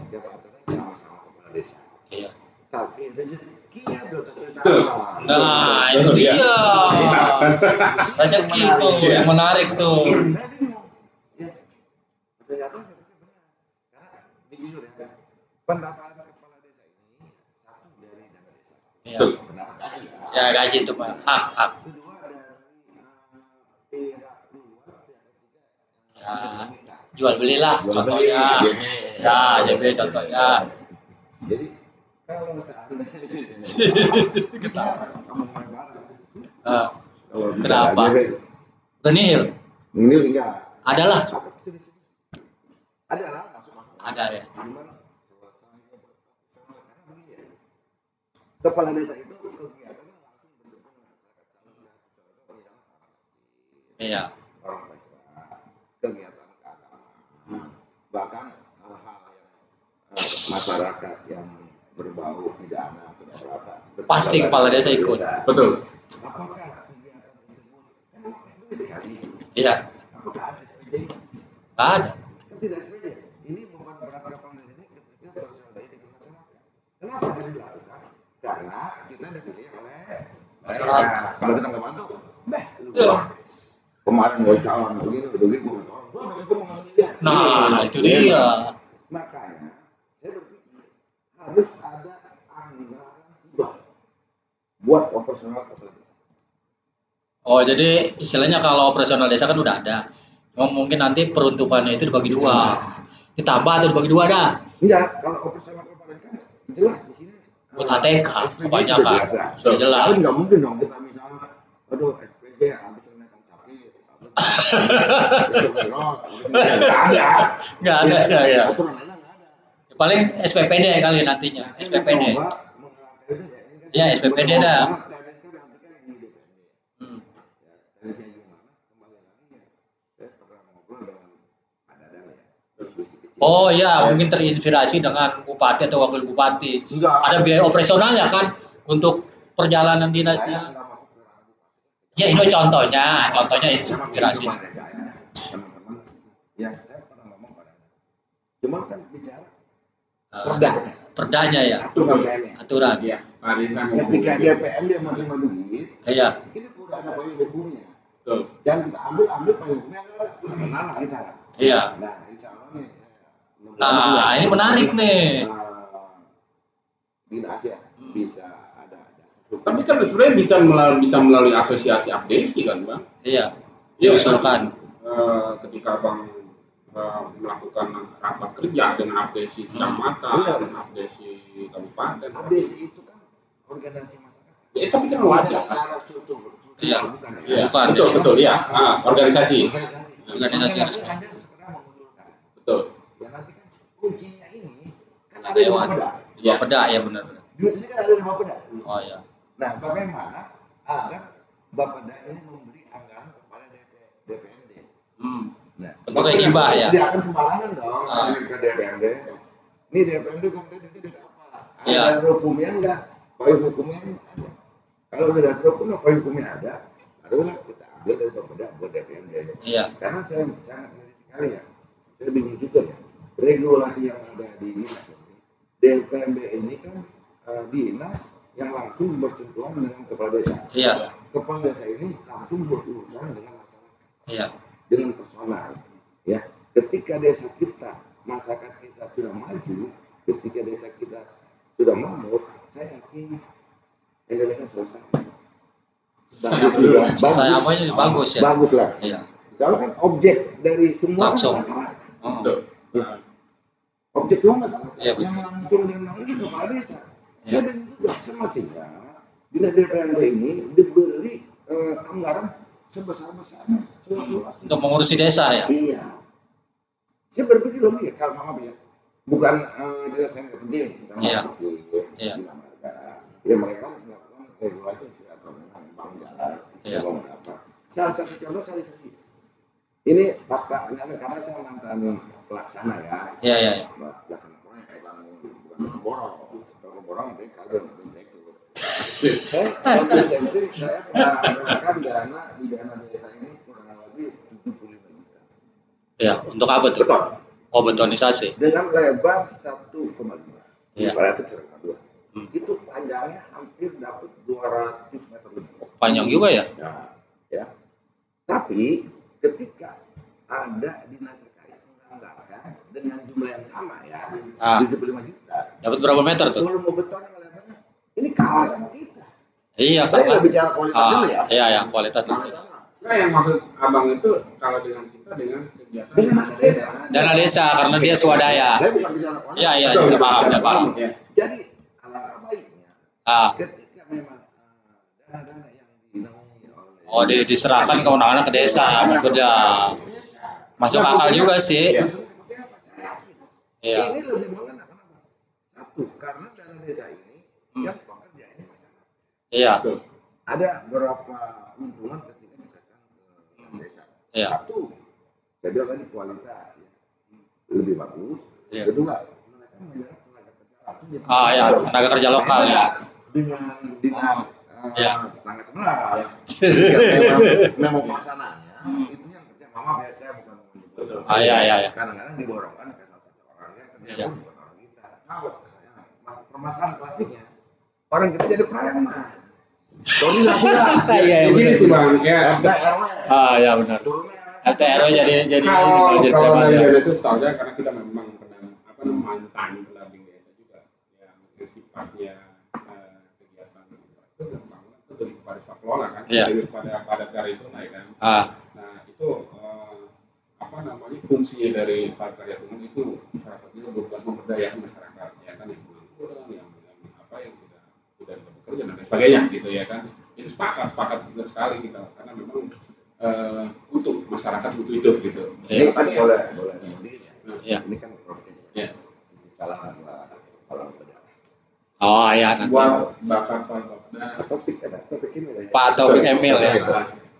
jabatannya sama-sama kepala desa. Iya. Tapi rezekinya belum tentu sama. Nah, itu dia. Rezeki itu yang menarik tuh. Saya bingung. Ya, ternyata saya pikir benar. Karena jujur ya, pendapatan kepala desa ini satu dari dana desa. Iya. Pendapatan aja. Ya gaji itu mah hak. Kedua dari pihak luar, pihak ketiga Ya, yang jual belilah contohnya. Ya, JB contohnya. Jadi kalau seandainya Ketawa. kamu main barang, kalau Kenapa? Benihil. ini enggak. Adalah. Ada lah masuk. Ada ya. Memang suasananya karena begini ya. Kepala desa itu kegiatannya langsung bersentuhan dengan masyarakat. Contoh misalnya Iya. orang pesta, kegiatan keagamaan, bahkan hal-hal yang masyarakat yang berbau pidana atau apa. Pasti kepala desa ikut. Betul. Apakah kegiatan tersebut kan pakai duit kali? Iya. Apakah ada SPJ? Nggak ada. Kan tidak SPJ. Ini beban berat kepala desa ini ketika bersosialisasi dengan masyarakat. Kenapa harus dilakukan? Karena kita dipilih oleh mereka. Kalau kita nggak bantu, kemarin mau calon begini gue nggak tahu. Gue mau ngambil dia. Nah, itu dia. Makanya saya berpikir harus ada anggaran hibah buat operasional kepala desa. Oh, jadi istilahnya kalau operasional desa kan udah ada. Cuma mungkin nanti peruntukannya itu dibagi dua. Ditambah atau dibagi dua dah. Enggak, kalau operasional kepala desa jelas di sini. Buat ATK SPJ kebanyakan. Sudah jelas. Tapi nggak mungkin dong kita misalnya, aduh SPJ habis menaikkan sakit, habis belok, Nggak ada ya. aturan lainnya nggak ada. Paling SPPD kali nantinya. Nah, saya SPPD. mencoba mengangkat itu ya, ini kan Ya, SPPD dah. karena teknis kan nanti kan di DPRD. Hmm. Ya, teknisnya gimana? Kembali lagi ya. Saya pernah ngobrol dengan Pak Dadang ya. Diskusi kecil. Oh iya, mungkin terinspirasi dengan bupati atau wakil bupati. Enggak. Ada biaya operasional ya kan untuk perjalanan Saya dinasnya. nggak masuk ke ranah bupati. Ya itu contohnya inspirasi. Teman-teman, ya saya pernah ngomong pada Anda. Cuma kan bicara Eh, perdanya, Perdanya ya, aturan. aturan. Iya. Ketika dia PM dia menerima duit, Iya. ini udah ada payung hukumnya. Betul. Jangan kita ambil payung hukumnya nggak ada, kenal lah kita. Iya. Nah, insya Allah nih. Nah, ini menarik nih. Dinas ya bisa ada. Tapi kan sebenarnya bisa melalui asosiasi abdesi kan bang. Iya. Iya, Diusulkan. Ketika bang melakukan rapat kerja dengan abdesi kecamatan, dengan abdesi kabupaten. ABC itu kan organisasi masyarakat. Ya, tapi kan wajar. Secara struktur. Iya. Bukan ya. Iya, Bukan, betul ya. Organisasi. Organisasi Makanya resmi. Anda sekarang mengusulkan. Betul. Ya nanti kan kuncinya ini kan ada Ada di Dewan. Bapeda. Ya peda ya benar. Duit ini kan ada di Bapeda. Oh iya. Nah, bagaimana agar Bapak Da ini memberi anggaran kepada DPRD. Nah, Untuk hibah ya. Dia akan sembarangan dong ke DPRD. Ini DPRD kemudian ini apa? Ada hukumnya enggak? Payung hukumnya ada. Kalau udah dasar hukum, payung hukumnya ada, barulah kita ambil dari Bapak Da buat DPRD. Iya. Karena saya sangat ngeri sekali ya. Saya bingung juga ya. Regulasi yang ada di dinas ini, DPMD ini kan dinas yang langsung bersentuhan dengan kepala desa. Iya. Kepala desa ini langsung berurusan dengan masyarakat. Iya. Dengan personal. Ya, ketika desa kita, masyarakat kita sudah maju, ketika desa kita sudah makmur, saya yakin Indonesia selesai. Saya apa ini bagus ya. Bagus lah. Iya. Soalnya kan objek dari semua Langsung. masyarakat. Betul. Objek semua masyarakat Iya, yang langsung dengan ini kepala desa. Saya dengar juga semestinya bila DPRD ini diberi anggaran sebesar-besarnya, seluas-luasnya. Untuk mengurusi desa ya. Iya. Saya berpikir lagi ya, kalau maaf ya, bukan desa saya nggak penting, misalnya Iya. iya. Ya mereka melakukan regulasi sudah membangun jalan, membangun apa. Salah satu contoh saya saksi. Ini fakta karena saya mantan pelaksana ya. Iya, iya. Pelaksana proyek bukan borong. Kalau borong nanti kalian saya SMP saya menganggarkan dana di dana desa ini kurang lebih 75 juta. Iya, untuk apa tuh? Beton. Oh, betonisasi. Dengan lebar 1,5. Iya. 1,2. Itu panjangnya hampir dapat 200 meter lebih. Panjang juga ya? Nah, ya. Tapi ketika ada dinas terkait menganggarkan dengan jumlah yang sama ya, 75 juta. Dapat berapa meter tuh? Kalau mau beton lebarnya, ini kalah sama kita. Iya, Saya kan. nggak bicara kualitas dulu ya. Iya, ya, kualitas dulu. Nah, yang maksud abang itu kalau dengan kita dengan kegiatan Dengan desa. Dana desa karena dia swadaya. Saya bukan bicara kualitas. Iya, iya, saya paham, saya paham. Ya. Jadi alangkah baiknya ketika memang dana-dana yang dinaungi oleh Oh, diserahkan kewenangannya ke desa bekerja. Masuk akal juga sih. Iya. Ini lebih mengena kenapa? Satu, karena dana desa ini yang pekerja ini masyarakat. Iya. Ada beberapa untungan ketika misalkan ke desa. Iya. Satu, saya bilang tadi kualitas ya, lebih bagus. Iya. Kedua, mereka menyerap tenaga kerja langsung. Ya, tenaga kerja lokal ya. Dengan dinas Iya. setengah sebelah. Memang pelaksananya itu yang kerja mama ya saya bukan menyebut. Iya. Kadang-kadang diborongkan ke salah satu orangnya kerja Iya. pun bukan orang kita. Permasalahan klasiknya orang kita jadi preman. Koordinasi lah. Iya, Jadi sih bang, ya. Ada RW. Ya benar. RT RW jadi Kalau jadi kalau preman dari ya. desa setahu saya karena kita memang pernah mantan pendamping desa juga yang sifatnya kegiatan itu gampang itu dari kepada sepak lola kan, Iya. dari pada karya itu naik kan. Nah itu fungsinya dari karya tunai itu salah satunya bukan memberdayakan masyarakat ya kan yang kurang yang tidak bekerja dan lain sebagainya gitu ya kan. Itu sepakat sekali kita karena memang butuh masyarakat butuh itu gitu. Ini kan boleh Iya. ini kan profesi. Ya. Kalangan orang muda. Oh ya nanti. Buat Bapak Polda Topik ini ya. Pak Taufik Emil ya.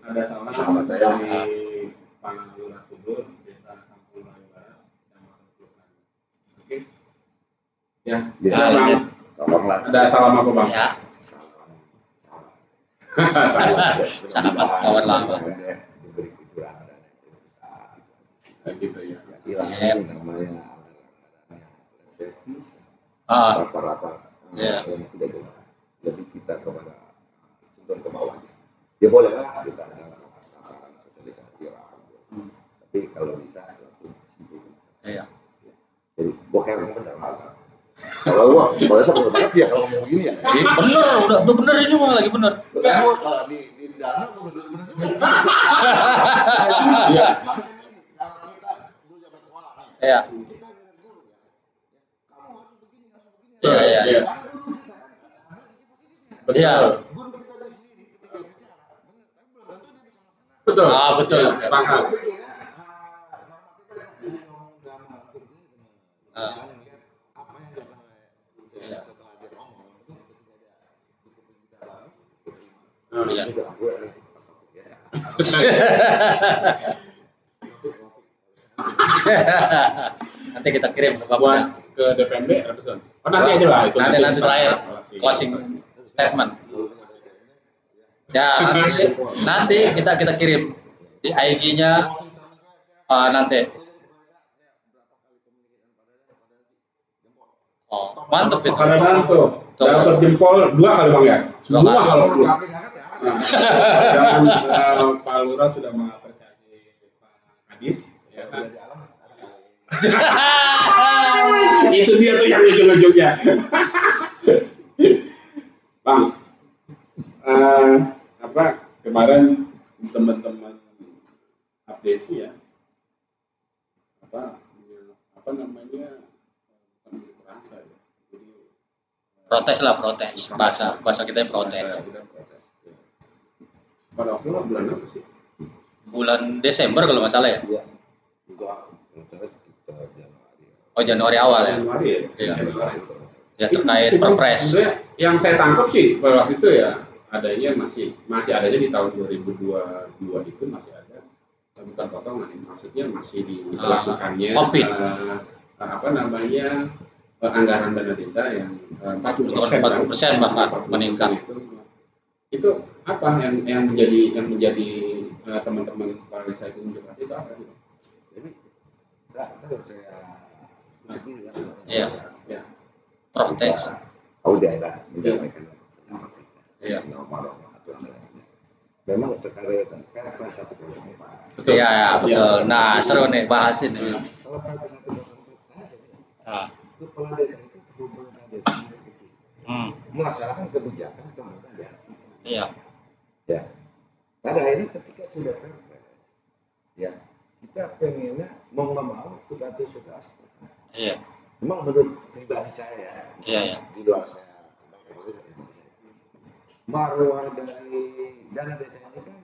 ada salah Sahabat saya. dari Pak Lurah Subur Desa Kampung Melayu Barat Kecamatan Kelurahan. Oke. Ya. Lanjut. Tolonglah. Ada salam apa bang? Ya. Sahabat kawan lama. Diberi kejuaraan dan Gitu ya. hilang namanya rapat-rapat yang tidak jelas. Lebih kita kepada sumber ke bawah. Ya bolehlah kita ada sosialisasi tapi kalau bisa langsung simpulkan. Iya. Jadi bokeh benar malah. Kalau saya benar banget ya kalau ngomong gini ya. Bener, udah bener ini mah lagi bener. Kalau di dana benar-benar. Iya. Kalau kita dulu zaman sekolah nih. Iya. Kita dengan guru ya. Kamu harus begini, harus begini. Iya. Kan guru kita kan harus Betul. Iya. guru kita dari sendiri ketika bicara, benar, tapi belum tentu dia bisa melaksanakan. Betul. Betul. Sepakat. Saya pikir normatifnya kan dia ngomong sama guru ini benar. Jangan lihat apa yang dilakukan oleh setelah dia ngomong, yang penting ketika dia di kuping kita banget, kita terima. Iya. Ini enggak gue nih. Nanti kita kirim ke Pak Buat Muda. ke DPMD ratusan. Oh nanti aja lah itu. Nanti terakhir evaluasi. closing statement. Ya nanti kita kirim di IG-nya nanti. Oh mantep itu. Kadang tuh dapat jempol 2 kali bang ya. Semua kalau belum. Dan Pak Lurah sudah mengapresiasi Pak Kadis. Ya kan? Itu dia tuh yang ujung-ujungnya. Bang, kemarin teman-teman update ya, apa namanya, rasa ya. Jadi, Protes bahasa kita protes. Pada waktu bulan apa sih? Bulan Desember kalau nggak salah ya. Iya. Enggak, Januari. Oh Januari awal ya. Januari ya. Iya. Januari. Ya terkait perpres. Sebenarnya yang saya tangkap sih pada waktu itu ya adanya masih adanya di tahun 2022 itu masih ada, bukan potongan, maksudnya masih dilakukannya apa namanya anggaran dana desa yang 40% bahkan meningkat. Itu apa yang menjadi teman-teman kepala desa itu menjelaskan itu apa sih? Jadi kalau saya dulu Iya. Ya. Protes. Daerah menyampaikan pendapat kita. Iya. Memang terkait kan kelas 104. Betul. Iya betul. Nah seru nih bahas ini. Kalau kelas 104 kepala desa itu pemerintah desa itu melaksanakan kebijakan pemerintah desa. Iya. Ya. Pada akhirnya ketika sudah perpres, ya kita pengennya mau nggak mau suka. Iya. Memang menurut pribadi saya, Iya. di luar saya, marwah dari dana desa ini kan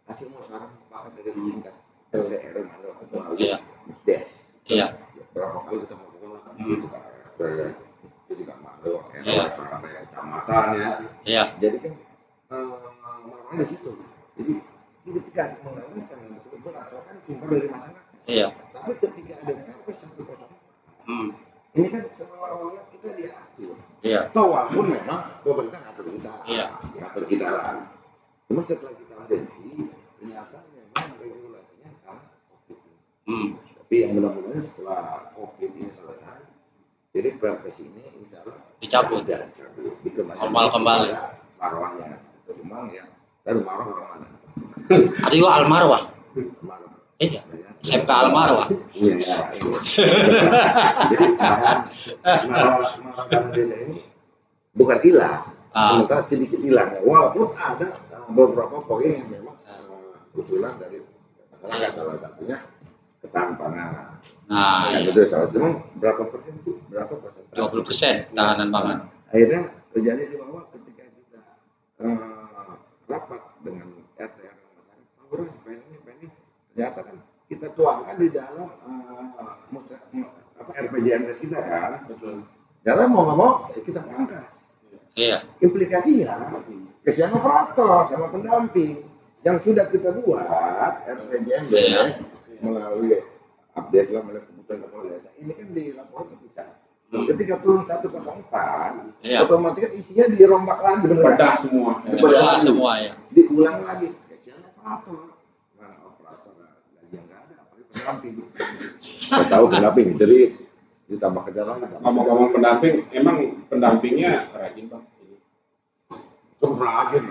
hasil musyawarah dari tingkat LDR melalui Musdes. Iya. Berapa kali kita melakukan itu kan RT, jadi kan marwah RW sampai kecamatan ya. Iya. Jadi kan marwah di situ. Jadi ketika menganggarkan yang disebut berdasarkan sumber dari masyarakat. Iya. Tapi ketika ada perpres 104, ini kan seolah-olah kita diatur. Iya. Tahu walaupun memang pemerintah ngatur kita, Iya. ngatur kita lah. Cuma setelah kita audiensi, ternyata memang regulasinya karena COVID ini. Tapi yang mudah-mudahan setelah COVID ini selesai, jadi perpres ini insya Allah Dicabut. Normal kembali. Marwahnya, memang ya. Dan marwah orang mana? Ada juga Almarwah. Marwah. Iya. SMK Almarwah. Iya. Jadi marwah dana desa ini bukan hilang, sementara sedikit hilang. Walaupun ada beberapa poin yang memang usulan dari masyarakat, salah satunya ketahanan pangan. Nah, ya, betul salah. Cuma berapa persen sih? Berapa persen? 20% ketahanan pangan. Akhirnya terjadi di bawah ketika kita rapat dengan RT ini, ternyata kan kita tuangkan di dalam RPJMD kita kan. Betul. Karena mau nggak mau kita pangkas. Iya. Implikasinya kesian operator sama pendamping yang sudah kita buat RPJMD melalui update lah melalui kebutuhan kepala desa. Ini kan dilaporkan ke kita. Ketika turun 104, otomatis kan isinya dirombak lagi bedah semua. Bedah semua ya. Diulang lagi. Kesian operator. Nah, operator gaji yang nggak ada, apalagi pendamping. Saya tahu pendamping jadi ditambah kerja lagi. Ngomong-ngomong pendamping, emang pendampingnya rajin bang? Cukup rajin.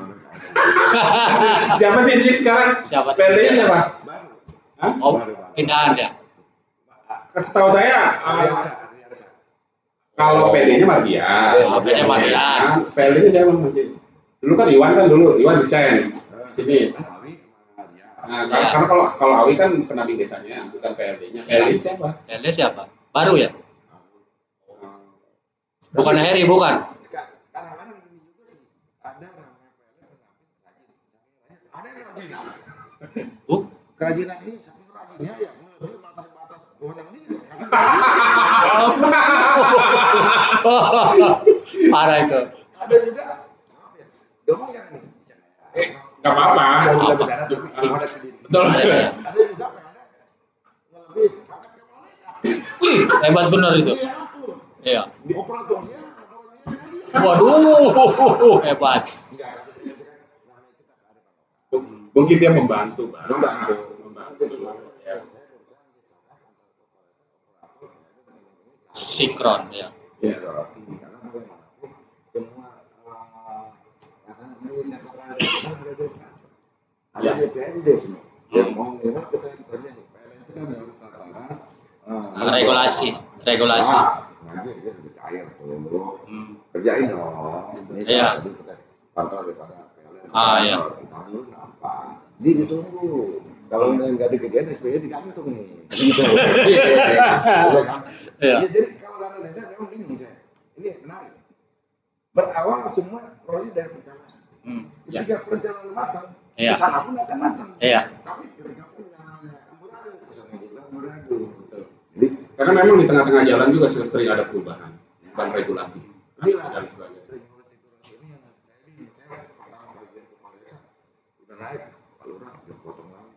Siapa sih di sini sekarang? Siapa? PLD-nya siapa? Baru. Hah? Oh, pindahan ya. Setahu saya kalau PLD-nya Mardian. PLD-nya Mardian. PLD-nya siapa masih? Dulu kan Iwan desain sini. Nah, karena kalau Awi kan pendamping desanya, bukan PLD-nya. PLD siapa? PLD siapa? Baru ya? Bukan Heri, bukan. Kadang-kadang ini juga sih ada namanya ada yang kerajinan. Kerajinan ini saking rajinnya ya melebihi batas-batas wewenang dia. Parah itu. Ada juga, maaf ya, dong yang nih. Nggak apa-apa. Ada bicara tapi ada sendiri. Betul. Ada. Ada juga yang lebih Wih, hebat benar itu. Iya. di operatornya Waduh, hebat. Mungkin dia membantu, Bang. Membantu. Ya. Sinkron ya. Ya. Karena bagaimanapun semua ada DPRD semua. Yang mau nilai kita kerja. PLN itu kan harus tatanan Regulasi. Nanti dia sudah cair tuh. Kerjain dong. Ini Iya. tadi kita pantau daripada PLN. Iya. Entar dulu kenapa? Dia ditunggu. Kalau nggak dikerjain SPY digantung nih. Gitu. Iya kan? Iya. Ya, jadi kalau dana desa memang ini saya. Ini menarik. Berawal semua proses dari perencanaan. Ketika perencanaan matang, Iya. kesana pun akan matang. Iya. Tapi ketika perencanaannya amburadul, kesana juga amburadul. Betul. Jadi Karena memang di tengah-tengah jalan juga sering ada perubahan dan regulasi inilah dan sebagainya. regulasi ini yang saya pertama kali jadi kepala desa udah naik kalau udah dipotong lagi.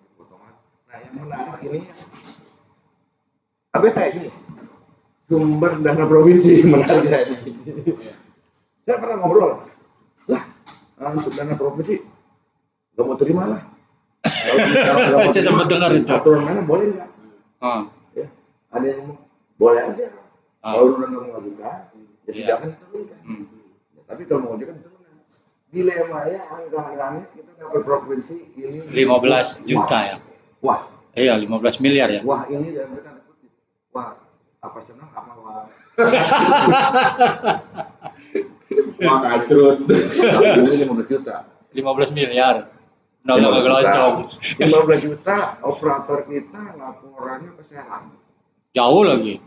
Nah yang menarik ini apa ini sumber dana provinsi menarik saya ini. Saya pernah ngobrol lah untuk dana provinsi nggak mau terima lah. Kalau Saya sempat dengar itu. aturan mana boleh nggak? Ya, ada yang boleh aja. Kalau udah nggak mengajukan, ya Iya. tidak akan diturunkan. Ya, tapi kalau mau ajukan turunkan. Dilemanya anggarannya kita dapat provinsi ini 15 juta ya. Wah, Iya, 15 miliar ya. wah ini dan mereka kutip. Wah, apa senang apa wah. Wah, kacrut. Ini 15 juta. 15 miliar. Nolong keloncong. 15 juta operator kita laporannya ke Serang. Jauh lagi.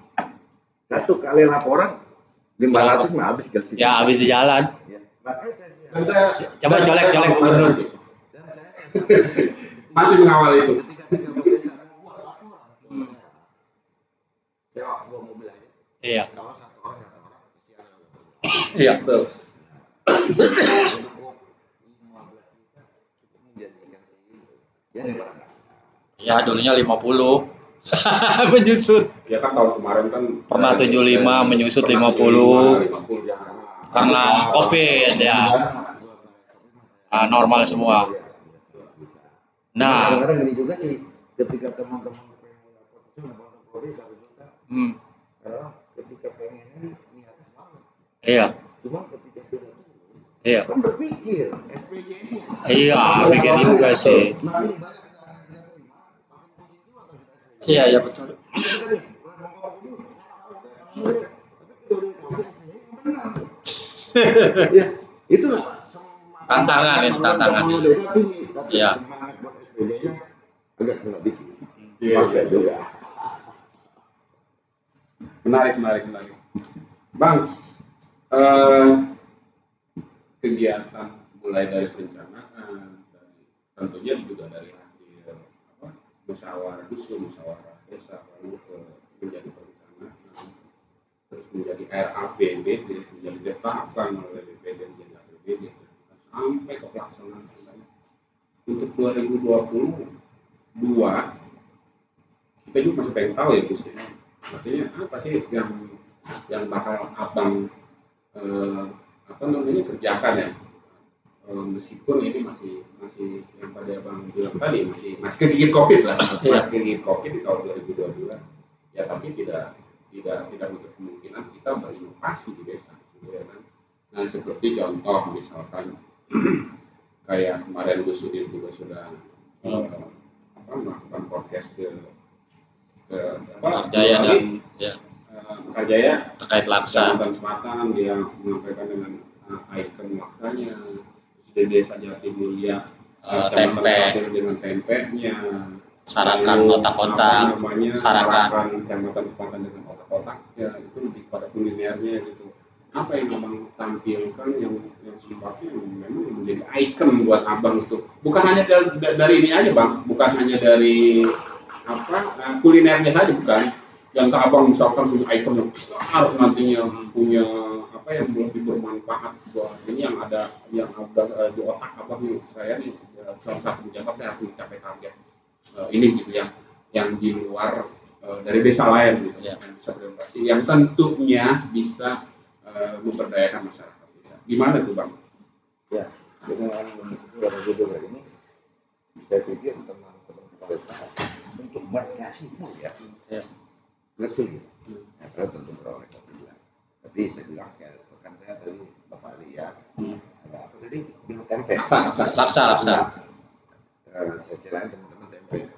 Satu kali laporan 500 mah habis ke situ. Ya habis di jalan. Ya, makanya Dan saya Coba colek-colek gubernur. dan saya masih mengawal itu. ketika pejabat desa mau buat laporan ke Serang. Sewa 2 mobil aja. Iya. Kalau satu orang kesian. Iya. Betul. Cukup 15 juta cukup menjadikan ya daripada Ya dulunya 50. Menyusut. Ya kan tahun kemarin kan Pernah 75, menyusut 50. 50 ya. Karena Covid ya. Normal semua. Nah, kadang-kadang gini juga sih ketika teman-teman pengen dapat itu membantu Polri 1 juta karena ketika pengen ini niatnya semangat iya. cuma ketika sudah turun Iya. kan berpikir SPJ nya Iya, pikir juga sih. nah ini banyak yang tidak terima makin pusing juga kan kita SPJ Iya, ya betul. kita nih mengkawal dulu tapi kita udah dikawal SPJ benar ya itulah Tantangan itu tantangan. mau desa tinggi tapi Iya. semangat buat SPJ nya agak kena dikit Iya. pakai juga Menarik. Bang, kegiatan mulai dari perencanaan, tentunya juga dari hasil musyawarah dusun, musyawarah desa, lalu menjadi perencanaan, terus menjadi RAPBD, menjadi ditetapkan oleh BPD menjadi APBD, sampai ke pelaksanaan. Untuk 2022 kita juga masih pengen tahu ya Gus, artinya apa sih yang bakal abang kerjakan ya, meskipun ini masih yang tadi abang bilang tadi masih kegigit COVID lah, masih kegigit COVID di tahun 2022 ya, tapi tidak untuk kemungkinan kita berinovasi di desa gitu ya kan. Nah seperti contoh misalkan kayak kemarin Gus Udin juga sudah melakukan podcast ke Jaya dan ya, Jaya terkait laksa. Kalimantan Selatan, dia menyampaikan dengan ikon laksanya di desa Jati Mulia, Tempe, dengan tempenya, sarakan otak-otak, sarakan Kalimantan Selatan dengan otak-otaknya, itu lebih pada kulinernya gitu. Apa yang abang tampilkan yang sifatnya memang menjadi ikon buat abang itu, bukan hanya dari ini aja bang, bukan hanya dari kulinernya saja, bukan yang ke abang misalkan punya ikon yang harus nantinya punya yang lebih bermanfaat buat ini yang ada di otak abang nih, saya nih salah satu pejabat saya harus mencapai target ini gitu yang di luar dari desa lain gitu, yang bisa berinovasi, yang tentunya bisa memberdayakan masyarakat desa. Gimana tuh Bang? Ya, dengan judul ini saya pikir teman-teman kepala desa untuk berkreasi ya, betul ya. Karena tentu beroleh bilang. Tapi saya bilang kayak rekan saya tadi Bapak Ali ya, ada apa tadi? Bilang tempe. Laksa. Saya ceritain teman-teman tempe.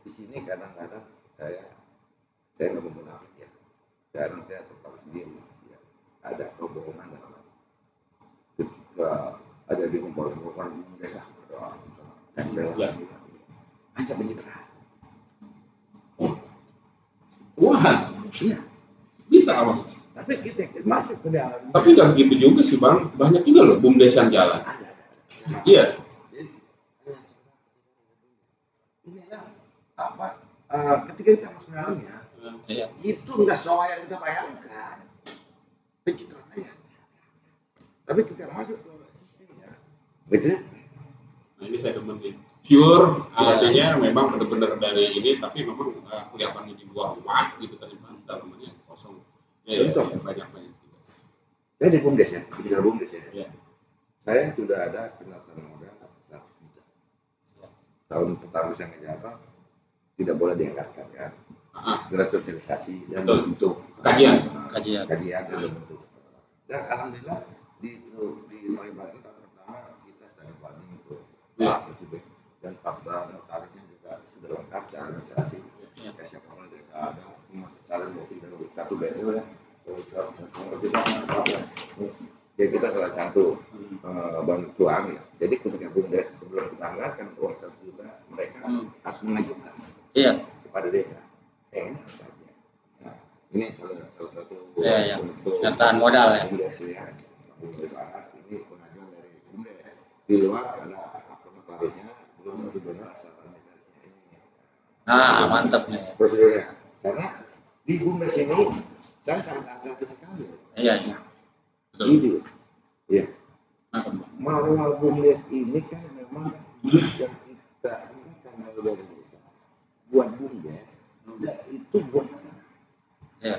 Di sini kadang-kadang saya nggak mau munafik ya. Sekarang saya tetap sendiri. Ya. Ada kebohongan dalam hati. Ketika ada di kumpul-kumpul desa berdoa sama tempe lagi, hanya pencitraan. Wah, Iya. bisa Bang. Tapi kita masuk ke dalam. Tapi nggak gitu juga sih Bang. Banyak juga loh BUMDes yang jalan. Ada. Iya. Jadi, inilah apa? Ketika kita masuk dalamnya, itu nggak sesuai yang kita bayangkan. Pencitraan aja. Tapi kita masuk ke sistemnya, betul? Nah ini saya demen nih. Pure artinya memang benar-benar dari ini, tapi memang kelihatannya di luar wah gitu ternyata dalamnya kosong. Ya, banyak. Saya di BUMDes ya, di BUMDes ya. Ya. Saya sudah ada pendaftaran modal 100 juta. Tahun pertama saya ngejabat, tidak boleh diangkatkan kan. Segera sosialisasi dan bentuk kajian dan bentuk. Dan alhamdulillah di Palembang tahun pertama kita saya banding itu dan fakta notarisnya juga sudah lengkap secara administrasi. Siapa kepala desa ada, semua secara administrasi satu BNU ya. Ya kita salah satu bantuan ya. Jadi ketika BUMDes sebelum kita anggarkan uang 1 juta, mereka harus mengajukan kepada desa. Enak saja. Nah, ini salah satu bentuk penyertaan modal ya. BUMDes ya. BUMDes ini pengajuan dari BUMDes. Di luar ada akun notarisnya, belum satu benar asal administrasinya ini. Mantap nih. Prosedurnya. Karena di BUMDes ini saya sangat hati-hati sekali. Iya. Gitu. Ya. Manual BUMDes ini kan memang yang kita anggarkan dari desa buat BUMDes dan itu buat masyarakat. Ya.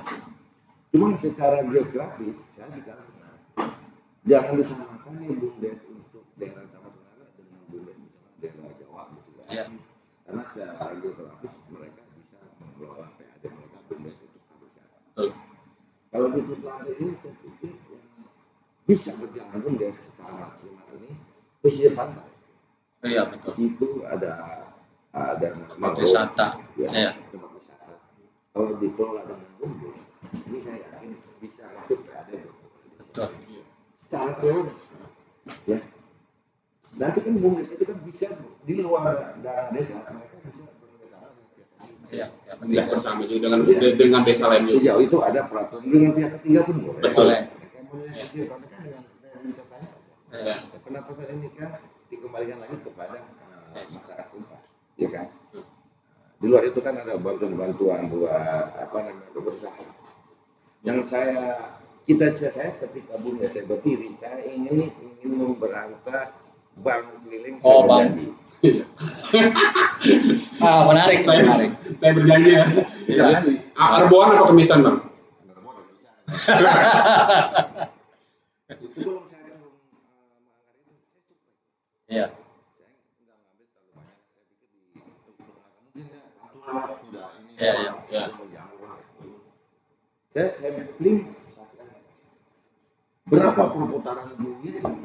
Cuma secara geografis saya bicara benar. Jangan disamakan nih BUMDes untuk daerah Taman-Tenaga dengan BUMDes misalnya daerah Jawa gitu ya. Ya. Karena secara geografis mereka bisa mengelola PAD mereka BUMDes untuk masyarakat. Kalau di Telangga ini saya pikir yang bisa berjalan BUMDes secara maksimal ini pesisir pantai. Iya betul. Di situ ada tempat wisata. Ya. Tempat wisata. Kalau dikelola dengan BUMDes, ini saya yakin bisa masuk PAD. Betul. Secara teori, ya. Nanti kan BUMDes itu kan bisa di luar daerah desa mereka bisa bekerjasama dengan pihak lain. Iya, bersama juga dengan desa lain juga. Sejauh itu ada peraturan dengan pihak ketiga pun boleh. Betul. Mereka monetasi kan dengan wisatanya. Pendapatan ini kan dikembalikan lagi kepada masyarakat tempat, ya kan? Di luar itu kan ada bantuan buat berusaha. Yang cita-cita saya ketika BUMDes saya berdiri, saya ingin memberantas bank keliling. Bank. Menarik. Saya berjanji ya. Arboan apa kemisan Bang? Arboan atau kemisan. Itu belum saya menganggar itu, saya cukup. Iya. Saya nggak ngambil terlalu banyak. Saya pikir di mungkin ya bantulah tidak ini. Iya. Saya link berapa perputaran duit bank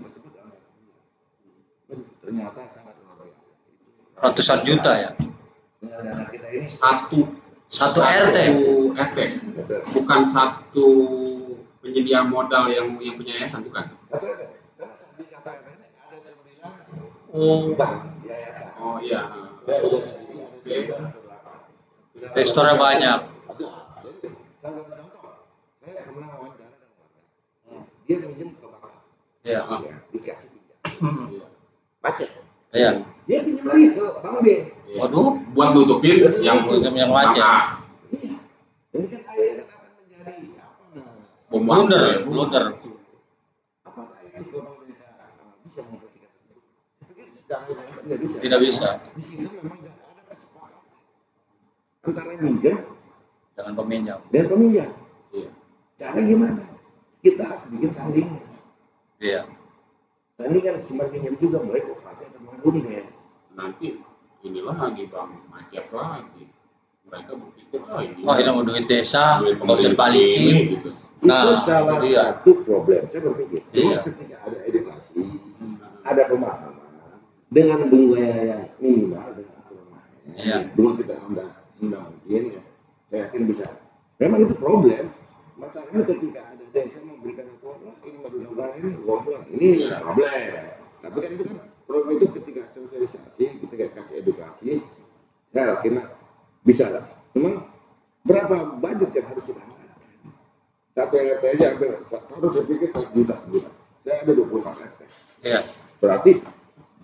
tersebut ternyata sangat luar biasa. Ratusan juta ya. Dengan dana kita ini satu RT. Bukan satu penyedia modal yang punya yayasan, bukan? Satu RT. Karena di satu RT ini ada 9 bank yayasan. Oh iya. Saya udah sendiri ada 9 atau 8. Restoran banyak. Ada. Saya contoh. Saya pernah wawancara dengan warga. Dia minjem ke bank. Iya. Dikasih pinjam. Macet. Iya. Dia pinjam lagi ke bank B. Waduh, buat nutupin yang macet. Iya. Ini kan akhirnya akan menjadi blunder. Apakah ini bank desa bisa memperhatikan tersebut? Tidak bisa. Di sini memang nggak ada kesepakatan antara minjem Dengan peminjam. dan peminjam. Iya. Cara gimana? Kita harus bikin tandingnya. Iya. Tandingan sumber minjem juga mulai koperasi atau menggundel. Nanti inilah lagi bang macet lagi. Mereka berpikir ini. Oh, ini mau duit desa, duit nggak usah pemerintah dibalikin. ini, gitu. Itu Nah, salah itu dia. satu problem. Saya berpikir, Iya. ketika ada edukasi, ada pemahaman dengan bunga yang minimal dengan aturan main, Iya. bunga kita rendah mungkin ya, saya yakin bisa. Memang itu problem. Masalahnya ketika ada desa memberikan uang, wah ini madu negara ini uang pulang, ini problem. Tapi kan itu kan problem itu ketika sosialisasi, ketika kasih edukasi, saya yakin bisa lah. Memang berapa budget yang harus kita anggarkan? Satu RT aja harus saya pikir 1 juta sebulan. Saya ada 26 RT. Iya. Berarti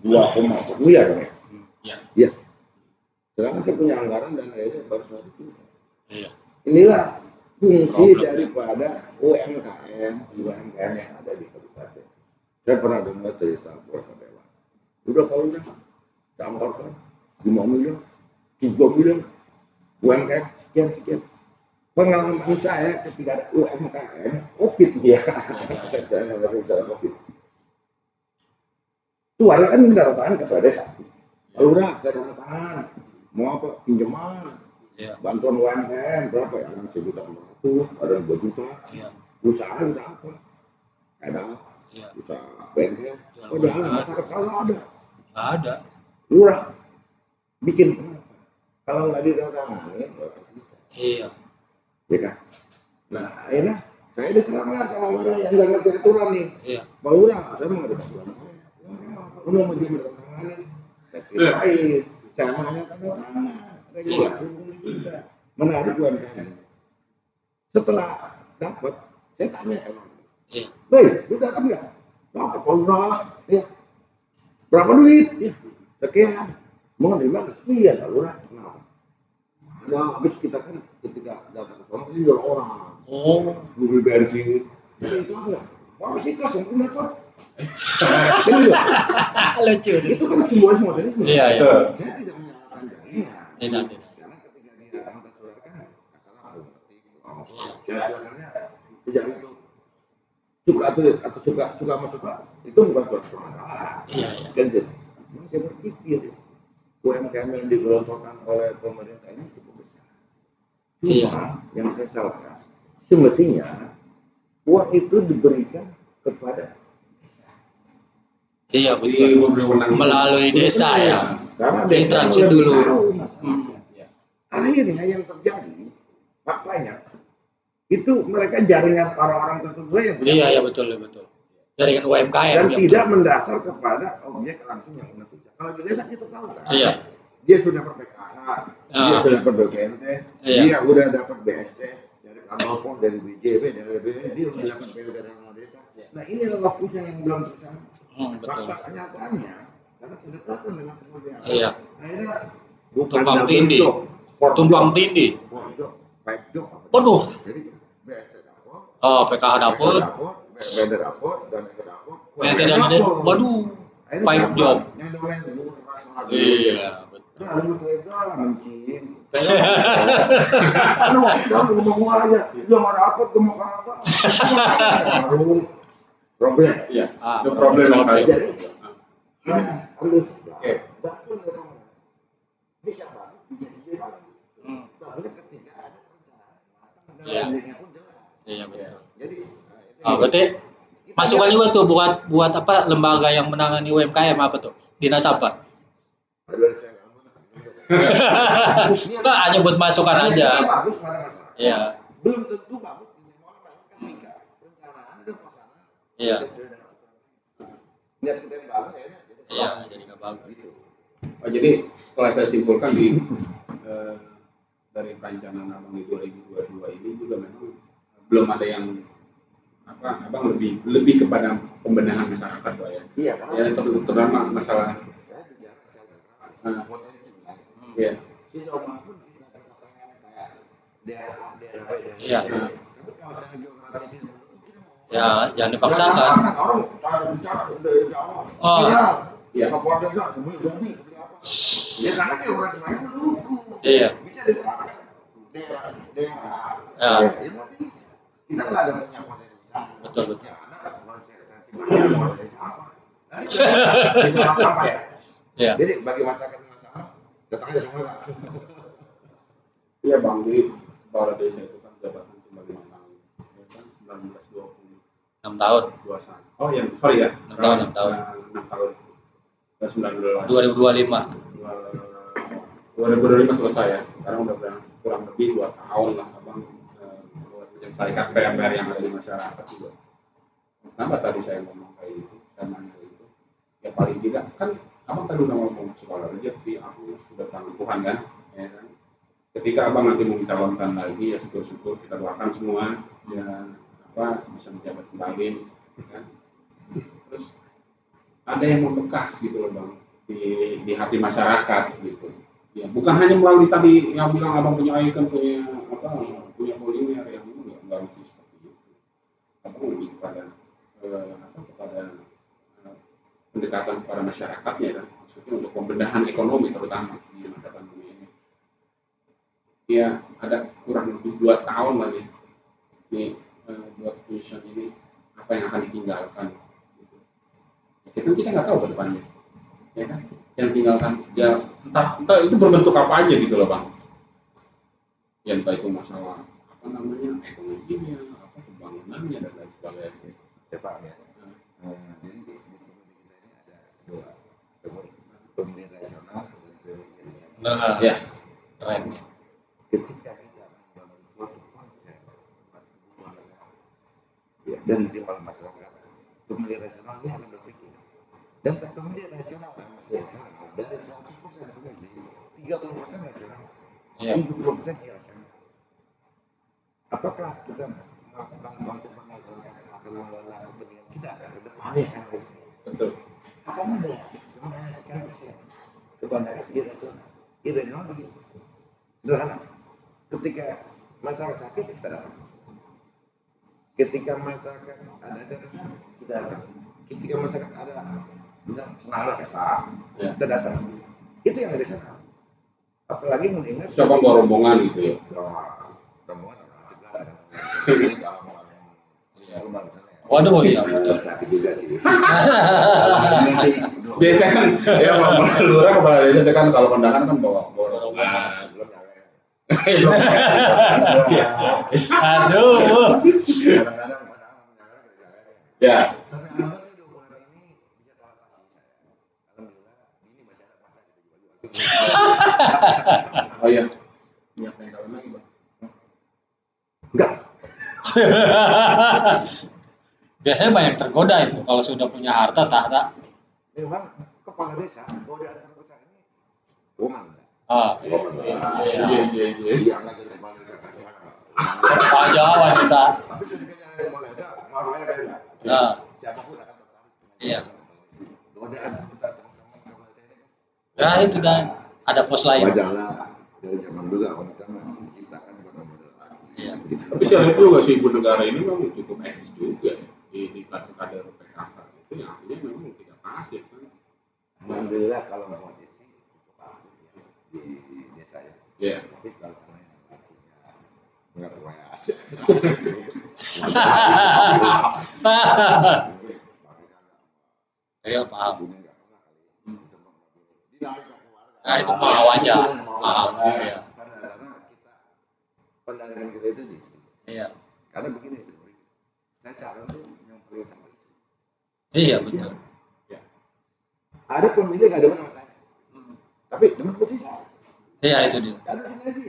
2,4 miliar dong ya? Iya. Iya. Sekarang saya punya anggaran dan akhirnya baru 100 juta. Iya. Inilah fungsi Problem. daripada UMKM yang ada di kabupaten. Saya pernah dengar cerita Polres Dewa. Udah kalau udah anggarkan 5 miliar, 3 miliar, UMKM sekian. Pengalaman saya ketika ada UMKM, COVID ya, saya nggak bicara COVID. Itu warga kan minta tangan kepada desa. Kalau udah saya tanda tangan, mau apa pinjaman, Iya. bantuan UMKM berapa ya? Ada 1.400.000, ada 2 juta. Iya. Usaha udah apa? Ada Iya. usaha bengkel. Oh jalan masyarakat kalau ada. Nggak ada. Lurah bikin kenapa? Kalau nggak ditandatangani, Iya. ya kan? Nah akhirnya saya diserang lah sama orang yang nggak ngerti aturan nih. Iya. Pak Lurah, saya mau ngerti aturan. Udah mau dia menandatangani, saya kirain, saya mah hanya tanda tangan, nggak jelasin juga. Menarik UMKM. Setelah dapat, saya tanya emang, Iya. baik, lu dapat nggak? Dapat Pak Lurah, ya. Berapa duit? Ya, sekian. Mau nerima sekian Pak Lurah. Kenapa? Ada habis kita kan ketika datang ke sana ini orang Oh. beli bensin. Jadi itu enggak. Wah sih kelas yang punya kok. Kan gitu. Lucu. Itu kan semua modernisme. Iya, iya. Saya tidak menyalahkan jaringan. Tidak. Karena ketika dia angkat suara kan masalah politik. Saya silakannya sejak itu suka atau suka sama suka itu bukan suatu masalah. Iya. Kan gitu. Nah, saya berpikir UMKM yang digelontorkan oleh pemerintah ini cukup besar. Cuma Iya. yang saya salahkan, semestinya uang itu diberikan kepada Iya, betul. Melalui desa ya. karena Di desa transit lebih dulu. tahu masalahnya. Akhirnya yang terjadi faktanya itu mereka jaringan orang-orang tertentu yang punya Iya, betul. Jaringan UMKM. dan ya, tidak betul. mendasar kepada objek langsung yang benar. Kalau di desa kita tahu kan, Iya. dia sudah per PKH, dia sudah per BPNT, Iya. dia udah dapat BST dari kantor pos, dari BJB, dari BPN, dia udah dapat PLT dari orang desa. Nah ini adalah fokus yang belum selesai. Betul. Fakta kenyataannya karena kedekatan dengan pekerjaan. Iya. Akhirnya bukan Tumpang double tindih. job, four Tumpang job, tindih. four job, five job. Waduh. Jadi BST dapur, Oh, PKH dapur. BPNT dapur, dan ke dapur. Yang tidak ada. Waduh. Akhirnya 5 siapa? job. Yang domain dulu operasional dulu. Iya, betul. Nah, lu tega mencing. Anu, jangan ngomong gua aja. Jangan rapot gua mau kagak. Baru problem. Iya. Ah, Itu problem yang problem. ada. Jadi saya harus Oke. bantu mereka. Bisa banget, bisa banget. Tapi ketika ada perencanaan matang dan Iya. nilainya pun jelas. Iya, betul. Jadi Berarti masukan juga tuh buat apa lembaga yang menangani UMKM apa tuh? Dinas apa? Aduh, saya nggak mau. Enggak, hanya buat masukan aja. Bagus pada masalah. Iya. Belum tentu bagus ketika perencanaan dan pelaksanaan. Iya. Niat kita yang bagus ya. Iya, jadi nggak bagus. Gitu. Oh, jadi setelah saya simpulkan dari perencanaan abang di 2022 ini juga memang belum ada yang abang lebih kepada pembenahan masyarakat Pak ya. Iya, Ya terutama masalah saya bicara potensinya. ya. Sejauh manapun kita pengen kayak daerah Iya. Tapi kalau saya geografi tidak mendukung, kita mau. Ya, jangan dipaksakan. Orang bicara udah Allah. Oh. Viral. Iya. Kabupaten enggak, beli apa? Ya karena dia orang lain menunggu. Iya. Bisa diterapkan. Dia Ya. ya berarti kita nggak ada punya potensi besar. Betul. Ya anak potensi apa? Bisa mas apa ya? Iya. Jadi bagi masyarakat masalah datang aja sama lah. Iya bang, jadi kepala desa itu kan jabatan cuma 5 tahun, ya kan 1920 6 tahun. 21. Oh ya, sorry ya. 6 tahun, 6 tahun. 6 tahun. 19 2025. 2025 selesai ya. Sekarang udah kurang lebih 2 tahun lah abang buat menyelesaikan PR yang ada di masyarakat juga. Kenapa tadi saya ngomong kayak gitu? Saya nanya itu. Ya paling tidak kan abang tadi udah ngomong soal rezeki, aku sudah tangan Tuhan kan, ya kan. Ketika abang nanti mau mencalonkan lagi ya syukur-syukur kita doakan semua ya bisa menjabat kembali, kan. Terus ada yang membekas gitu loh bang di hati masyarakat gitu. Ya bukan hanya melalui tadi yang bilang abang punya icon punya kuliner yang nggak mesti seperti itu. Abang lebih kepada pendekatan kepada masyarakatnya kan, maksudnya untuk pembenahan ekonomi terutama di masa pandemi ini. Ya ada kurang lebih 2 tahun lagi nih buat penyusun ini apa yang akan ditinggalkan. Gitu. Kita nggak tahu ke depannya, ya kan? Yang tinggalkan ya entah itu berbentuk apa aja gitu loh bang. Ya entah itu masalah ekonominya, pembangunannya dan lain sebagainya. Ya Pak ya. Jadi di komite kita ini ada dua, pemilih nasional dan pemilih nasional. Nah, ya. Keren ya. Ketika kita membangun suatu konsep ya, dan timbal masyarakat, pemilih nasional ini akan berpikir. Dan pemilih nasional dari 100% pemilih, 30% nasional, 70% irrasional. Apakah kita melakukan konsep masyarakat akan mengelola kepentingan kita ke depan ya kan? Betul. Akan ada, cuma hanya sekian persen. Kebanyakan irrasional. Irrasional begitu. Sederhana. Ketika masyarakat sakit kita datang. Ketika masyarakat ada catatan kita datang. Ketika masyarakat ada senang pesta kita datang. Itu yang irrasional. Apalagi mengingat coba bawa rombongan gitu ya. Rombongan Waduh, iya betul. Sakit juga sih. Biasa kan ya lurah kepala desa itu kan kalau kondangan kan bawa rombongan. Aduh. Kadang-kadang Ya. tapi alhamdulillah sih 2 bulan ini bisa teratasi saya. Alhamdulillah ini masih ada masa gitu. Oh iya. Niat yang kawin lagi bang. Enggak. Biasanya banyak tergoda itu kalau sudah punya harta tahta. Memang kepala desa godaan terbesar ini woman. Iya. Iya lagi kepala desa. Aja wanita. Tapi ketika yang kepala desa orangnya beda. Siapapun akan tertarik. Iya. Godaan terbesar teman-teman kepala desa ini. Nah itu kan ada pos lain. Wajarlah dari zaman dulu wanita menciptakan bukan model laki. Iya. Tapi saya lihat juga sih ibu negara ini memang cukup eksis juga di kader PKK itu yang artinya memang tidak pasif kan. Alhamdulillah kalau posisi cukup aktif ya di desa ya. Iya. Tapi kalau sana yang artinya nggak kuas. Iya paham. Dinamika keluarga. Nah itu mau aja. Iya. Karena kita pandangan kita itu di sini. Iya. Karena begini, saya calon tuh yang perlu tambah itu. Iya betul. Ya. Ada pemilih nggak demen sama saya, tapi demen posisi. Iya itu dia. Ada sini aja.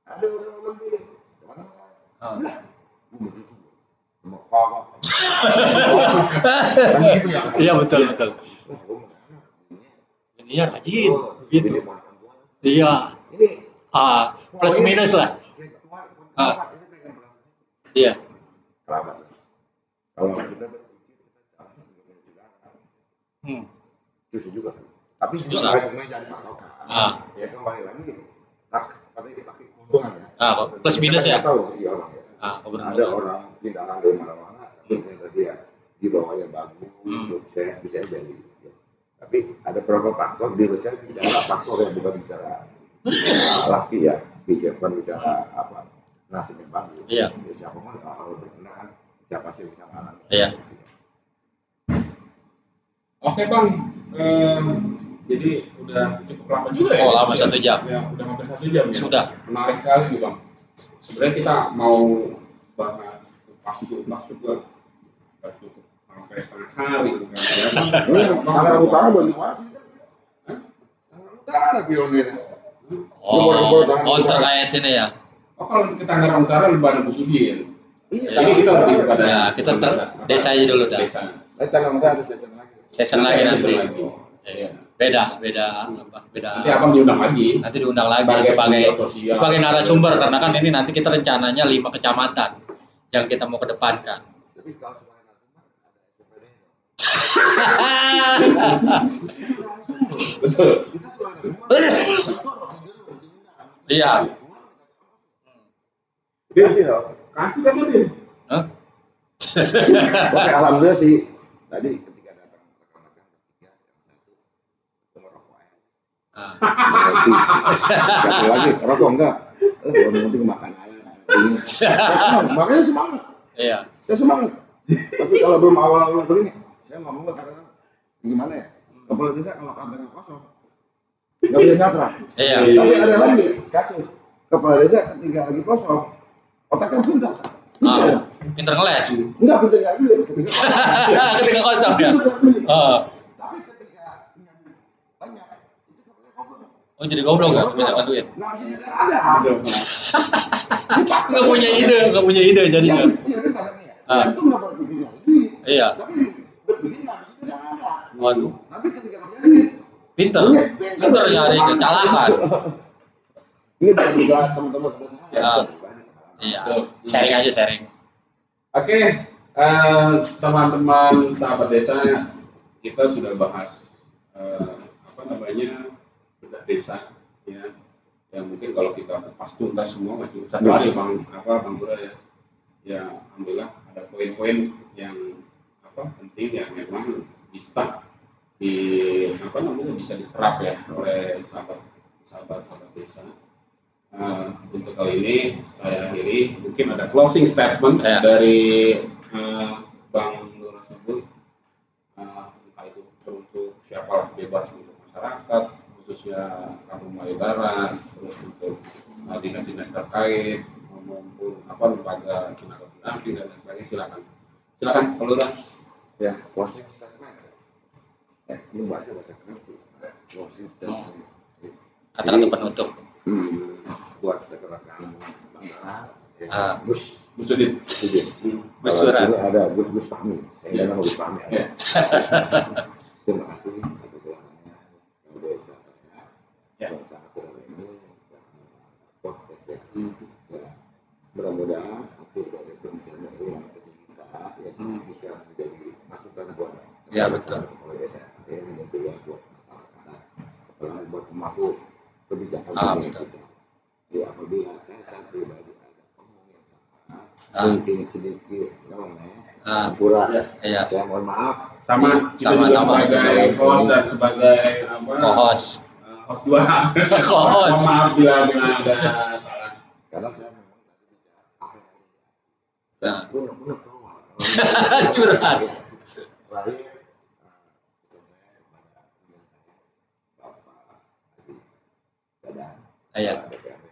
Ada orang pilih demen sama saya. Lah, gue mesti subuh. Mau kakak. Kan gitu ya. Iya betul. Wah, gue mau sana. Iya rajin. Gitu. Ini ponakan gua. Iya. Ini Plus minus lah. Iya. Kerabat. Kalau kita berpikir kita jalan juga silakan. Itu juga. Tapi juga nggak jadi patokan. Ya kembali lagi. Tapi pakai keuntungan ya. Plus minus ya. Kita tahu sih orang ya. Ada orang tindakan dari mana-mana, tapi saya tadi ya di bawahnya bagus, saya bisa jadi. Tapi Tapi ada beberapa faktor di Rusia bicara faktor yang bukan bicara laki ya, bukan bicara apa nasibnya bagus. Iya. Siapa pun kalau berkenaan siapa sih bisa mengalami. Iya. Oke Bang, jadi udah cukup lama juga ya? Oh, lama 1 jam. Ya, udah hampir 1 jam ya. Sudah. Menarik sekali nih Bang. Sebenarnya kita mau bahas pas juga sampai setengah hari gitu kan. Tangerang Utara belum dikuasai kan? Tangerang Utara pionir. Oh, terkait ini ya. Oh, kalau kita Tangerang Utara Lebaran Busudin. Iya, Jadi kita lebih kepada Ya, kita desa aja dulu dah. desa. Tangerang Utara ada season lagi. Season lagi nanti. Season lagi. Iya. Beda apa? Beda. Nanti abang diundang lagi. Nanti diundang lagi sebagai narasumber karena kan ini nanti kita rencananya 5 kecamatan yang kita mau kedepankan. Tapi kalau sebagai narasumber ada SPPD. Betul. Kita sebagai narasumber. Iya. Kasih dong. Kasih kan tadi. Hah? Tapi alhamdulillah sih tadi ketika datang rekan-rekan bertiga yang satu merokok aja. Roti. Satu lagi rokok enggak. Yang penting makan ayam. Makanya semangat. Iya. Saya semangat. Tapi kalau belum awal-awal begini, saya ngomong karena gimana ya? Kepala desa kalau kantornya kosong, nggak bisa nyapra. Iya. Tapi ada lagi kasus kepala desa ketika lagi kosong, otaknya pintar. Pinter ngeles. Enggak pintar nggak duit ketika Ketika kosong ya. pintar nggak duit. Oh. Tapi ketika punya duit banyak, itu kepala goblok. Oh, jadi goblok enggak punya duit. Nggak bisa duit ada. Enggak punya ide jadinya. Yang punya duit katanya. Itu nggak berpikir nyari duit. Iya. Tapi berpikir nggak bisa duit ada. Waduh. Tapi ketika punya duit, Pinter nyari kecelakaan. ini bukan juga teman-teman Ya. Iya. Sharing aja sharing. Oke, teman-teman sahabat desa, kita sudah bahas bedah desa, ya. Yang mungkin kalau kita kupas tuntas semua nggak cuma satu hari bang Bura ya. Ya, alhamdulillah ada poin-poin yang penting yang memang bisa bisa diserap ya oleh sahabat desa. Untuk kali ini saya akhiri, mungkin ada closing statement dari Bang Nur Sebut, entah itu untuk siapa bebas untuk masyarakat, khususnya Kampung Melayu Barat, terus untuk dinas-dinas terkait maupun lembaga tenaga pendamping dan lain sebagainya. Silakan Pak Lurah. Ya, closing statement. Ini bahasa keren sih. Closing statement. Kata-kata penutup. Buat rekan-rekan Bang Dara, Gus Sudin. Gus Surat. Ada Gus Fahmi. Saya nama Gus Fahmi. Terima kasih atas kedatangannya yang udah bisa saya bersama saudara ini podcast ya. Mudah-mudahan itu dari pembicaraan ini yang kita bisa menjadi masukan buat betul. Kepala desa dan juga buat masyarakat, apalagi buat pemangku kebijakan kita. Ya, apabila saya pribadi ada omong yang salah, mungkin sedikit pura, saya mohon maaf. Sama sebagai host dan sebagai host 2. Mohon maaf bila ada salah. Karena saya memang tadi bicara apa yang ada. Punya keluar. Curhat. Terakhir, pesan saya kepada Bapak Adi Dadan, DPRD.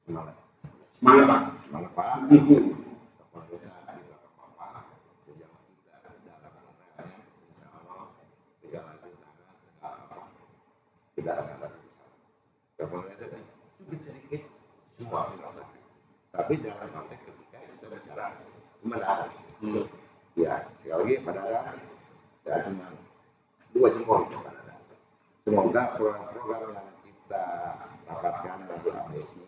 Semangat Pak. Semangat Pak. Kepala desa di belakang Bapak. Sejauh kita dalam rangkanya, insya Allah segala rintangan kita akan ada bersama. Kepala desa sedikit semua merasakan. Tapi dalam konteks ketika kita bicara mendarat. Ya, sekali lagi pada ya cuma 2 jempol pada ada. Semoga program-program yang kita dapatkan dari ABSI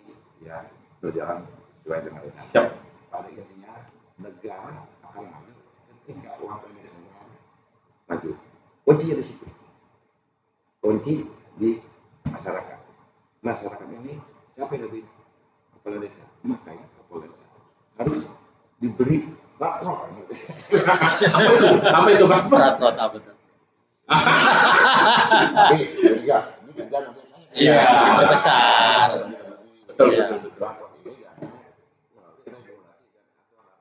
ya berjalan sesuai dengan rencana. Pada intinya negara akan maju ketika warga negara maju. Kuncinya di situ. Kunci di masyarakat. Masyarakat ini siapa yang lebih kepala desa? Makanya kepala desa harus diberi ratrot. Apa itu Pak? Ratrot apa tuh? Tapi juga ini juga nanti saya. Iya, besar. Betul, Iya. betul, betul. Rapor ini kan melalui regulasi dan aturan-aturan.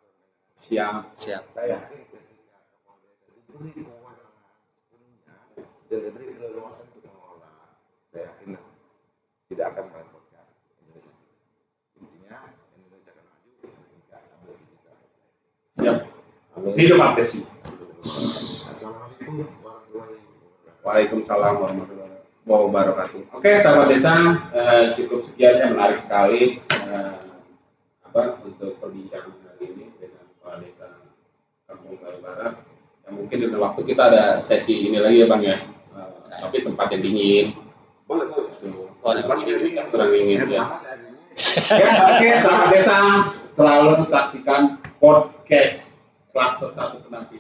Siap. Siap. Saya yakin ketika kepala desa diberi kewenangan sepenuhnya dan diberi keleluasan untuk mengelola, saya yakin tidak akan merepotkan Indonesia. Intinya Indonesia akan maju ketika abdesi kita. Siap. Amin. Hidup abdesi. Assalamualaikum warahmatullahi wabarakatuh. Waalaikumsalam warahmatullahi wabarakatuh. Oke, sahabat desa, cukup sekian ya, menarik sekali untuk perbincangan hari ini dengan Kepala Desa Kampung Baru Barat. Ya, mungkin di waktu kita ada sesi ini lagi ya Bang ya, tapi tempat yang dingin. Boleh. Kurang dingin ya. Pertama saya dingin. Ya, oke, sahabat desa, selalu saksikan podcast Klaster 1 Pendamping